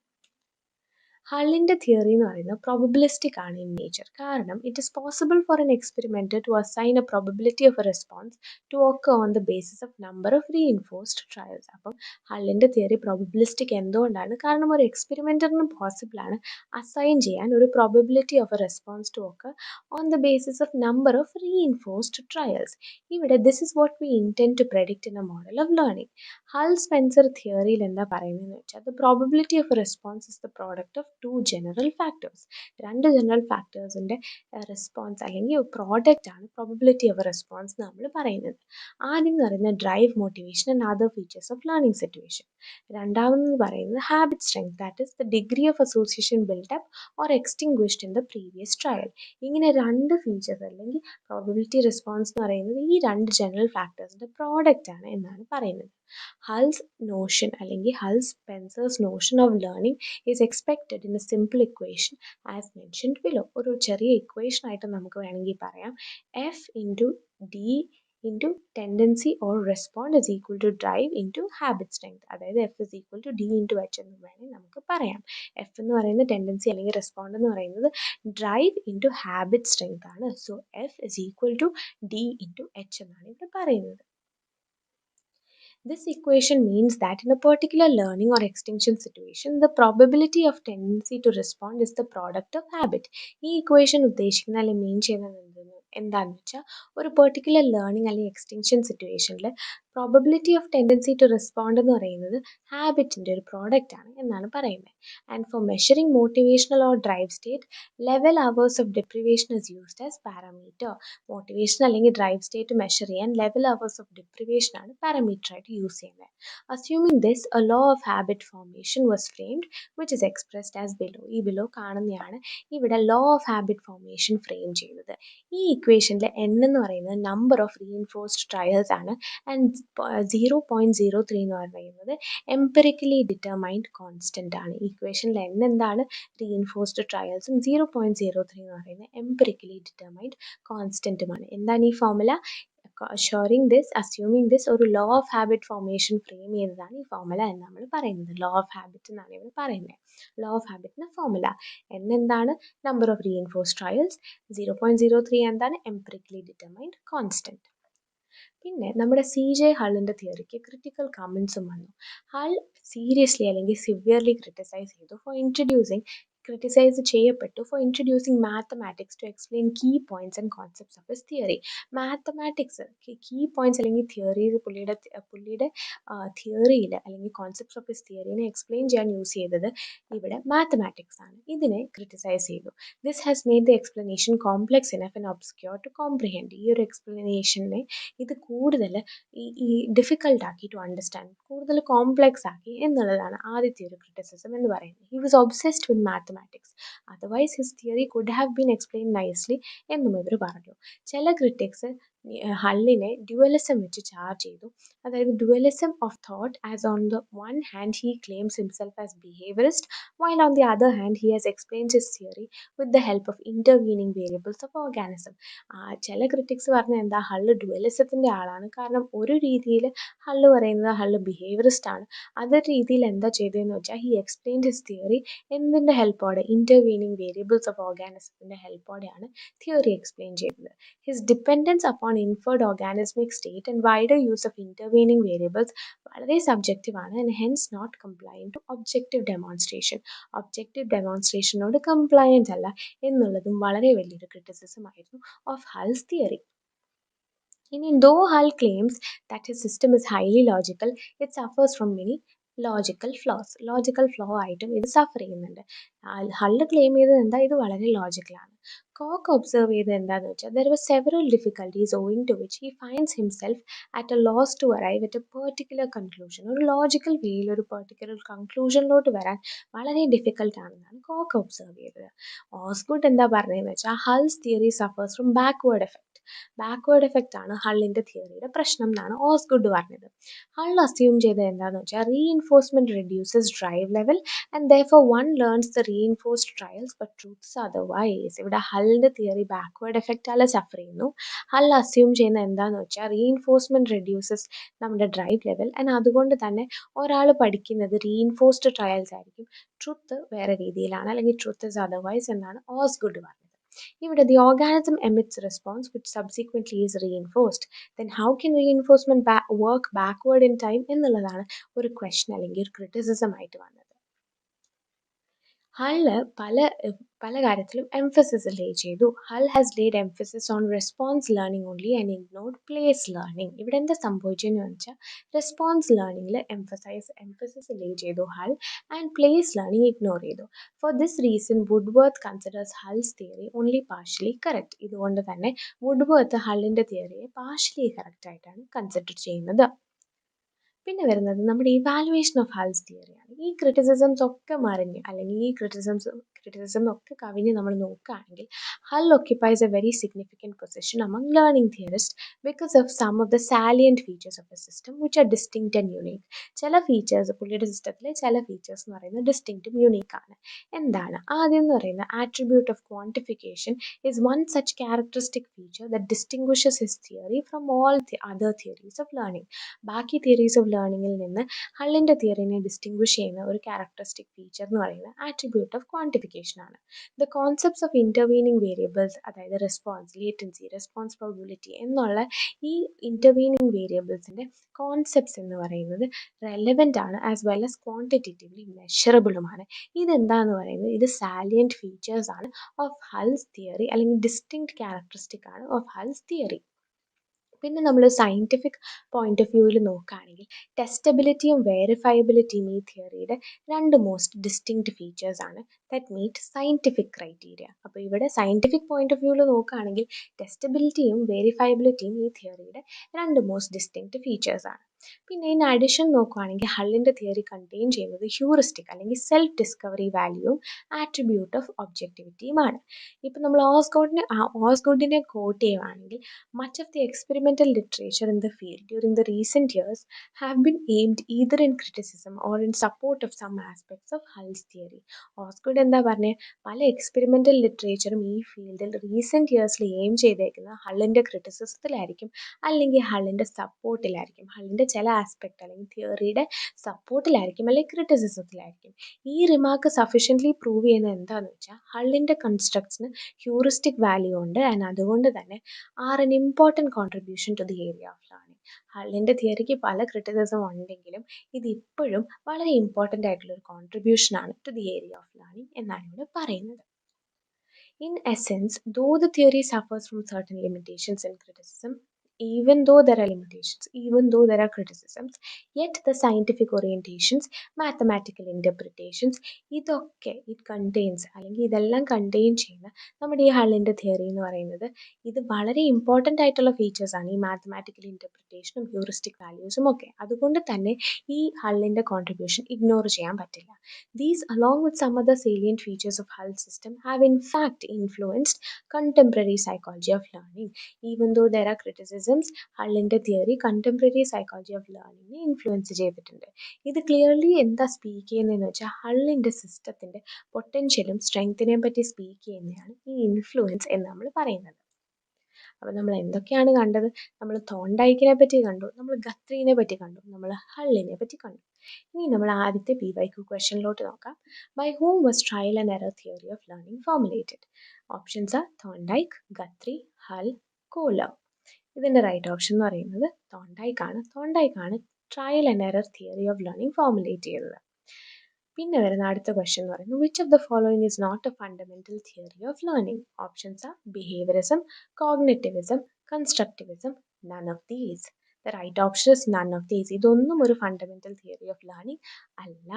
ഹള്ളിൻ്റെ തിയറി എന്ന് പറയുന്നത് പ്രോബബിലിസ്റ്റിക് ആണ് ഇൻ നേച്ചർ. കാരണം it is possible for an experimenter to assign a probability of a response to occur on the basis of number of reinforced trials. അപ്പം ഹള്ളിൻ്റെ തിയറി പ്രോബബിലിസ്റ്റിക് എന്തുകൊണ്ടാണ്? കാരണം ഒരു എക്സ്പെരിമെൻറ്ററിന് പോസിബിളാണ് അസൈൻ ചെയ്യാൻ ഒരു probability of a response to occur on the basis of number of reinforced trials. ഇവിടെ this is what we intend to predict in a model of learning. Hull Spencer തിയറിയിൽ എന്താ പറയുന്നതെന്ന് വെച്ചാൽ the probability of a response is the product of 2 general factors. 2 general ഫാക്ടേഴ്സിൻ്റെ റെസ്പോൺസ് അല്ലെങ്കിൽ പ്രോഡക്റ്റ് ആണ് പ്രോബബിലിറ്റി ഓഫ് എ റെസ്പോൺസ് എന്ന് നമ്മൾ പറയുന്നത്. ആദ്യം എന്ന് പറയുന്നത് drive, motivation and other features of learning situation. രണ്ടാമതെന്ന് പറയുന്നത് habit strength, that is the degree of association buildup or extinguished in the previous trial. ഇങ്ങനെ 2 ഫീച്ചേഴ്സ് അല്ലെങ്കിൽ പ്രോബബിലിറ്റി റെസ്പോൺസ് എന്ന് പറയുന്നത് ഈ 2 ജനറൽ ഫാക്ടേഴ്സിൻ്റെ പ്രോഡക്റ്റ് ആണ് എന്നാണ് പറയുന്നത്. ഹൾസ് നോഷൻ അല്ലെങ്കിൽ Spencer's notion of learning is expected in a simple equation as mentioned below. ഒരു ചെറിയ ഇക്വേഷൻ ആയിട്ട് നമുക്ക് വേണമെങ്കിൽ പറയാം, F into D into tendency or respond is equal to drive into habit strength. അതായത് F is equal to D into H എന്ന് വേണമെങ്കിൽ നമുക്ക് പറയാം. എഫ് എന്ന് പറയുന്നത് ടെൻഡൻസി അല്ലെങ്കിൽ റെസ്പോണ്ട് എന്ന് പറയുന്നത് ഡ്രൈവ് ഇൻറ്റു ഹാബിറ്റ് സ്ട്രെങ്ത് ആണ്. So F is equal to D into H എന്നാണ് ഇവിടെ പറയുന്നത്. This equation means that in a particular learning or extinction situation, the probability of tendency to respond is the product of habit. ഈ ഇക്വേഷൻ ഉദ്ദേശിക്കുന്ന അല്ലെങ്കിൽ മീൻ ചെയ്യുന്നത് എന്താണെന്ന് വെച്ചാൽ ഒരു പെർട്ടിക്കുലർ ലേണിംഗ് അല്ലെങ്കിൽ എക്സ്റ്റിങ്ഷൻ സിറ്റുവേഷനിൽ probability of tendency to respond എന്ന് പറയുന്നത് ഹാബിറ്റിൻ്റെ ഒരു പ്രോഡക്റ്റ് ആണ് എന്നാണ് പറയുന്നത്. And for measuring motivational or drive state, level hours of deprivation is used as parameter. Motivation അല്ലെങ്കിൽ ഡ്രൈവ് സ്റ്റേറ്റ് മെഷർ ചെയ്യാൻ ലെവൽ അവേഴ്സ് ഓഫ് ഡിപ്രിവേഷൻ ആണ് പാരാമീറ്റർ ആയിട്ട് യൂസ് ചെയ്യുന്നത്. Assuming this, a law of habit formation was framed which is expressed as below. ഈ ബിലോ കാണുന്നതാണ് ഇവിടെ law of habit formation frame ചെയ്യുന്നത്. ഈ ഇക്വേഷനിലെ n എന്ന് പറയുന്നത് നമ്പർ ഓഫ് റീഇൻഫോഴ്സ്ഡ് ട്രയൽസ് ആണ്. ആൻഡ് 0.03 എന്ന് പറയുന്നത് എംപിറിക്കലി ഡിറ്റർമൈൻഡ് കോൺസ്റ്റന്റ് ആണ്. ഇക്വേഷനിൽ n എന്താണ്, റീഇൻഫോഴ്സ്ഡ് ട്രയൽസും 0.03 എന്ന് പറയുന്നത് എംപിറിക്കലി ഡിറ്റർമൈൻഡ് കോൺസ്റ്റന്റുമാണ്. എന്താണ് ഈ ഫോർമുല? assuming this ഒരു law of habit formation frame ചെയ്തതാണ് ഈ ഫോർമുല എന്ന് നമ്മൾ പറയുന്നത്. ലോ ഓഫ് ഹാബിറ്റ് എന്നാണ് ഇവിടെ പറയുന്നത്. ലോ ഓഫ് ഹാബിറ്റിന് ഫോർമുല n എന്താണ്, നമ്പർ ഓഫ് റീഇൻഫോഴ്സ്ഡ് ട്രയൽസ്, 0.03 എന്താണ്, എംപിറിക്കലി ഡിറ്റർമൈൻഡ് കോൺസ്റ്റന്റ്. പിന്നെ നമ്മുടെ CJ ഹള്ളിൻ്റെ തിയറിക്ക് ക്രിട്ടിക്കൽ കമൻസും വന്നു. ഹൾ സീരിയസ്ലി അല്ലെങ്കിൽ സിവിയർലി ക്രിട്ടിസൈസ് ചെയ്യപ്പെട്ടു for introducing mathematics to explain key points and concepts of his theory. Mathematics key points അല്ലെങ്കിൽ തിയറീസ് പുള്ളിയുടെ തിയറിയിൽ അല്ലെങ്കിൽ കോൺസെപ്റ്റ്സ് ഓഫ് ഹിസ് തിയറിനെ എക്സ്പ്ലെയിൻ ചെയ്യാൻ യൂസ് ചെയ്തത് ഇവിടെ മാത്തമാറ്റിക്സ് ആണ്. ഇതിനെ ക്രിട്ടിസൈസ് ചെയ്തു. This has made the explanation complex enough and obscure to comprehend. ഈ ഒരു എക്സ്പ്ലനേഷനെ ഇത് കൂടുതൽ ഈ ഡിഫിക്കൽട്ട് ആക്കി ടു അണ്ടർസ്റ്റാൻഡ്, കൂടുതൽ കോംപ്ലെക്സ് ആക്കി എന്നുള്ളതാണ് ആദ്യത്തെ ഒരു ക്രിറ്റിസിസം എന്ന് പറയുന്നത്. He was obsessed with mathematics, otherwise his theory could have been explain nicely എന്നും ഇവർ പറഞ്ഞു. ചില ക്രിറ്റിക്സ് ഹള്ളിനെ ഡ്യുവലിസം വെച്ച് ചാർജ് ചെയ്തു. അതായത് dualism of thought, as on the one hand he claims himself as behaviourist, while on the other hand he has explained his theory with the help of intervening variables of organism. ചില ക്രിറ്റിക്സ് പറഞ്ഞ എന്താ, ഹള്ള് ഡ്യുവലിസത്തിൻ്റെ ആളാണ്. കാരണം ഒരു രീതിയിൽ ഹള്ള് പറയുന്നത് ഹള്ള് ബിഹേവിയറിസ്റ്റ് ആണ്, അതൊരു രീതിയിൽ എന്താ ചെയ്തതെന്ന് വെച്ചാൽ ഹി എക്സ്പ്ലെയിൻഡ് ഹിസ് തിയറി എന്തിൻ്റെ ഹെൽപ്പോടെ, ഇന്റർവീനിങ് വേരിയബിൾസ് ഓഫ് ഓർഗാനിസത്തിൻ്റെ ഹെൽപ്പോടെയാണ് തിയറി എക്സ്പ്ലെയിൻ ചെയ്തത്. His dependence upon inferred organismic state and wider use of intervening variables വളരെ സബ്ജക്റ്റീവ് ആണ് and hence not compliant to objective demonstration. Objective ഡെമോൺസ്ട്രേഷനോട് കംപ്ലയൻറ്റ് അല്ല എന്നുള്ളതും വളരെ വലിയൊരു ക്രിറ്റിസിസം ആയിരുന്നു of Hull's theory. Though Hull claims that his system is highly logical, it suffers from many logical flaws. Logical flaw ആയിട്ടും ഇത് സഫർ ചെയ്യുന്നുണ്ട്. ഹള്ള് ക്ലെയിം ചെയ്തത് എന്താ, ഇത് വളരെ ലോജിക്കലാണ്. കോക്ക് ഒബ്സർവ് ചെയ്തത് എന്താണെന്ന് വെച്ചാൽ there were several difficulties owing to which he finds himself at a loss to arrive at a particular conclusion. ഒരു ലോജിക്കൽ വേയിൽ ഒരു പെർട്ടിക്കുലർ കൺക്ലൂഷനിലോട്ട് വരാൻ വളരെ ഡിഫിക്കൽട്ടാണെന്നാണ് കോക്ക് ഒബ്സർവ് ചെയ്തത്. ഓസ്ഗുഡ് എന്താ പറഞ്ഞതെന്ന് വെച്ചാൽ Hull's theory suffers from backward effect. Backward effect ആണ് ഹള്ളിൻ്റെ തിയറിയുടെ പ്രശ്നം എന്നാണ് ഓസ്ഗുഡ് പറഞ്ഞത്. ഹൾ അസ്യൂം ചെയ്തത് എന്താണെന്ന് വെച്ചാൽ reinforcement reduces drive level and therefore one learns the reinforced trials but truths otherwise. ഇവിടെ ഹള്ളിൻ്റെ തിയറി ബാക്ക്വേർഡ് എഫക്റ്റാൽ സഫർ ചെയ്യുന്നു. ഹൾ അസ്യൂം ചെയ്യുന്നത് എന്താണെന്ന് വെച്ചാൽ റീഇൻഫോഴ്സ്മെന്റ് റെഡ്യൂസസ് നമ്മുടെ ഡ്രൈവ് ലെവൽ ആൻഡ് അതുകൊണ്ട് തന്നെ ഒരാൾ പഠിക്കുന്നത് റീഇൻഫോഴ്സ്ഡ് ട്രയൽസ് ആയിരിക്കും, ട്രൂത്ത് വേറെ രീതിയിലാണ്, അല്ലെങ്കിൽ ട്രൂത്ത് ഇസ് അതർവൈസ് എന്നാണ് ഓസ്ഗുഡ് പറഞ്ഞത്. ഇവിടെ the organism emits response which subsequently is reinforced. Then how can reinforcement work backward in time എന്നുള്ളതാണ് ഒരു ക്വസ്റ്റൻ അല്ലെങ്കിൽ ഒരു ക്രിറ്റിസിസം ആയിട്ട് വന്നത്. ഹള്ള് പല കാര്യത്തിലും എംഫസിസ് ലേ ചെയ്തു. Hull has laid emphasis on response learning only and ignored place learning. ഇവിടെ എന്താ സംഭവിച്ചതെന്ന് വെച്ചാൽ റെസ്പോൺസ് ലേണിംഗിൽ എംഫസിസ് ലേ ചെയ്തു Hull and place learning ignore ചെയ്തു. For this reason Woodworth considers Hull's theory only partially correct. ഇതുകൊണ്ട് തന്നെ വുഡ്വർത്ത് ഹള്ളിൻ്റെ തിയറിയെ പാർഷ്യലി കറക്റ്റ് ആയിട്ടാണ് കൺസിഡർ ചെയ്യുന്നത്. പിന്നെ വരുന്നത് നമ്മുടെ ഇവാലുവേഷൻ ഓഫ് ഹൾസ് തിയറിയാണ്. ഈ ക്രിറ്റിസിസംസ് ഒക്കെ മറിഞ്ഞ് അല്ലെങ്കിൽ ഈ ക്രിറ്റിസിസം ഒക്കെ കവിഞ്ഞ് നമ്മൾ നോക്കുകയാണെങ്കിൽ Hull occupies a very significant position among learning theorist because of some of the salient features of the system which are distinct and unique. ചില ഫീച്ചേഴ്സ് പുള്ളിയുടെ സിസ്റ്റത്തിലെ ചില ഫീച്ചേഴ്സ് എന്ന് പറയുന്നത് ഡിസ്റ്റിങ്ക്റ്റും യുണീക്കാണ്. എന്താണ് ആദ്യം എന്ന് പറയുന്നത്, attribute of quantification is one such characteristic feature that distinguishes his theory from all other theories of learning. ബാക്കി തിയറീസ് ഓഫ് ലേണിംഗിൽ നിന്ന് ഹള്ളിൻ്റെ തിയറിനെ ഡിസ്റ്റിങ്വിഷ് ചെയ്യുന്ന ഒരു ക്യാരക്ടറിസ്റ്റിക് ഫീച്ചർ എന്ന് പറയുന്നത് ആട്രിബ്യൂട്ട് ഓഫ് ക്വാണ്ടിഫിക്കേഷൻ ആണ്. The concepts of intervening variables, അതായത് റെസ്പോൺസ്, ലേറ്റൻസി, റെസ്പോൺസ് പ്രോബിലിറ്റി എന്നുള്ള ഈ ഇന്റർവീനിങ് വേരിയബിൾസിൻ്റെ കോൺസെപ്റ്റ്സ് എന്ന് പറയുന്നത് റെലവൻ്റ് ആണ് ആസ് വെൽ ആസ് ക്വാണ്ടിറ്റേറ്റീവ്ലി മെഷറബിളുമാണ്. ഇതെന്താന്ന് പറയുന്നത്, ഇത് സാലിയൻറ്റ് ഫീച്ചേഴ്സ് ആണ് ഓഫ് ഹൾസ് തിയറി അല്ലെങ്കിൽ ഡിസ്റ്റിങ്ക്റ്റ് ക്യാരക്ടറിസ്റ്റിക് ആണ് ഓഫ് ഹൾസ് തിയറി. പിന്നെ നമ്മൾ സയൻറ്റിഫിക് പോയിന്റ് ഓഫ് വ്യൂവിൽ നോക്കുകയാണെങ്കിൽ ടെസ്റ്റബിലിറ്റിയും വെരിഫയബിലിറ്റിയും ഈ തിയറിയുടെ രണ്ട് മോസ്റ്റ് ഡിസ്റ്റിങ്ക്റ്റ് ഫീച്ചേഴ്സ് ആണ് ദാറ്റ് മീറ്റ് സയൻറ്റിഫിക് ക്രൈറ്റീരിയ. അപ്പോൾ ഇവിടെ സയൻറ്റിഫിക് പോയിന്റ് ഓഫ് വ്യൂവിൽ നോക്കുകയാണെങ്കിൽ ടെസ്റ്റബിലിറ്റിയും വെരിഫയബിലിറ്റിയും ഈ തിയറിയുടെ രണ്ട് മോസ്റ്റ് ഡിസ്റ്റിങ്ക്റ്റ് ഫീച്ചേഴ്സ് ആണ്. പിന്നെ ഇൻ അഡിഷൻ നോക്കുകയാണെങ്കിൽ ഹള്ളിൻ്റെ തിയറി കണ്ടെയ്ൻ ചെയ്യുന്നത് ഹ്യൂറിസ്റ്റിക് അല്ലെങ്കിൽ സെൽഫ് ഡിസ്കവറി വാല്യൂവും ആട്രിബ്യൂട്ട് ഓഫ് ഒബ്ജക്റ്റിവിറ്റിയുമാണ്. ഇപ്പം നമ്മൾ ഓസ്ഗോഡിനെ കോട്ട് ചെയ്യുകയാണെങ്കിൽ much of the experimental literature in the field during the recent years have been aimed either in criticism or in support of some aspects of Hull's theory. ഓസ്ഗോഡ് എന്താ പറഞ്ഞത്, പല എക്സ്പെരിമെൻ്റൽ ലിറ്ററേച്ചറും ഈ ഫീൽഡിൽ റീസെൻറ്റ് ഇയേഴ്സിൽ എയിം ചെയ്തേക്കുന്നത് ഹള്ളിൻ്റെ ക്രിറ്റിസിസത്തിലായിരിക്കും അല്ലെങ്കിൽ ഹള്ളിൻ്റെ സപ്പോർട്ടിലായിരിക്കും. ഹള്ളിൻ്റെ ചില ആസ്പെക്റ്റ് അല്ലെങ്കിൽ തിയറിയുടെ സപ്പോർട്ടിലായിരിക്കും അല്ലെങ്കിൽ ക്രിറ്റിസിസത്തിലായിരിക്കും. ഈ റിമാർക്ക് സഫീഷ്യൻ്റ്ലി പ്രൂവ് ചെയ്യുന്നത് എന്താണെന്ന് വെച്ചാൽ ഹള്ളിൻ്റെ കൺസ്ട്രക്ട്സിന് ഹ്യൂറിസ്റ്റിക് വാല്യൂ ഉണ്ട് ആൻഡ് അതുകൊണ്ട് തന്നെ are an important contribution to the area of learning. ഹള്ളിൻ്റെ തിയറിക്ക് പല ക്രിറ്റിസിസം ഉണ്ടെങ്കിലും ഇത് ഇപ്പോഴും വളരെ ഇമ്പോർട്ടൻ്റ് ആയിട്ടുള്ളൊരു കോൺട്രിബ്യൂഷനാണ് to the area of learning എന്നാണ് ഇവിടെ പറയുന്നത്. In essence, though the theory suffers from certain limitations and criticism, even though there are criticisms, yet the scientific orientations, mathematical interpretations, ഇതൊക്കെ ഇറ്റ് കണ്ടെയ്ൻസ് അല്ലെങ്കിൽ ഇതെല്ലാം കണ്ടെയ്ൻ ചെയ്യുന്ന നമ്മുടെ ഈ ഹള്ളിൻ്റെ തിയറി എന്ന് പറയുന്നത് ഇത് വളരെ ഇമ്പോർട്ടൻ്റ് ആയിട്ടുള്ള ഫീച്ചേഴ്സാണ്, ഈ മാത്തമാറ്റിക്കൽ ഇൻ്റർപ്രിറ്റേഷനും ഹ്യൂറിസ്റ്റിക് വാല്യൂസും ഒക്കെ. അതുകൊണ്ട് തന്നെ ഈ ഹള്ളിൻ്റെ കോൺട്രിബ്യൂഷൻ ഇഗ്നോർ ചെയ്യാൻ പറ്റില്ല. These, along with some other salient features of Hull's system, have in fact influenced contemporary psychology of learning. Even though there are criticisms, ഹള്ളിൻ്റെ തിയറി contemporary psychology of learning influence ചെയ്തിട്ടുണ്ട്. ഇത് ക്ലിയർലി എന്താ സ്പീക്ക് ചെയ്യുന്നതെന്ന് വെച്ചാൽ ഹള്ളിൻ്റെ സിസ്റ്റത്തിൻ്റെ പൊട്ടൻഷ്യലും സ്ട്രെങ്തിനെയും പറ്റി സ്പീക്ക് ചെയ്യുന്നതാണ് ഈ ഇൻഫ്ലുവൻസ് എന്ന് നമ്മൾ പറയുന്നത്. അപ്പോൾ നമ്മൾ എന്തൊക്കെയാണ് കണ്ടത്? നമ്മൾ തോണ്ടൈക്കിനെ പറ്റി കണ്ടു, നമ്മൾ ഗത്രീനെ പറ്റി കണ്ടു, നമ്മൾ ഹള്ളിനെ പറ്റി കണ്ടു. ഇനി നമ്മൾ ആദ്യത്തെ PYQ ക്വസ്റ്റ്യനിലോട്ട് നോക്കാം. By whom was trial and error theory of learning formulated? Options are Thorndike, Guthrie, Hull, Kohler. ഇതിൻ്റെ റൈറ്റ് ഓപ്ഷൻ എന്ന് പറയുന്നത് തോണ്ടൈക്കാണ്. തോണ്ടൈക്കാണ് trial and error theory of learning formulate ചെയ്തത്. പിന്നെ വരുന്ന അടുത്ത ക്വസ്റ്റ്യൻ എന്ന് പറയുന്നത് which of the following is not a fundamental theory of learning? Options are behaviourism, cognitivism, constructivism, none of these. The right option is none of these. ഇതൊന്നും ഒരു ഫണ്ടമെന്റൽ തിയറി ഓഫ് ലേണിംഗ് അല്ല.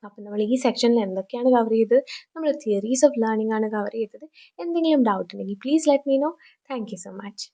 അപ്പം നമ്മൾ ഈ സെക്ഷനിൽ എന്തൊക്കെയാണ് കവർ ചെയ്തത്? നമ്മൾ തിയറീസ് ഓഫ് ലേണിംഗ് ആണ് കവർ ചെയ്തത്. എന്തെങ്കിലും ഡൗട്ട് ഉണ്ടെങ്കിൽ please let me know. Thank you so much.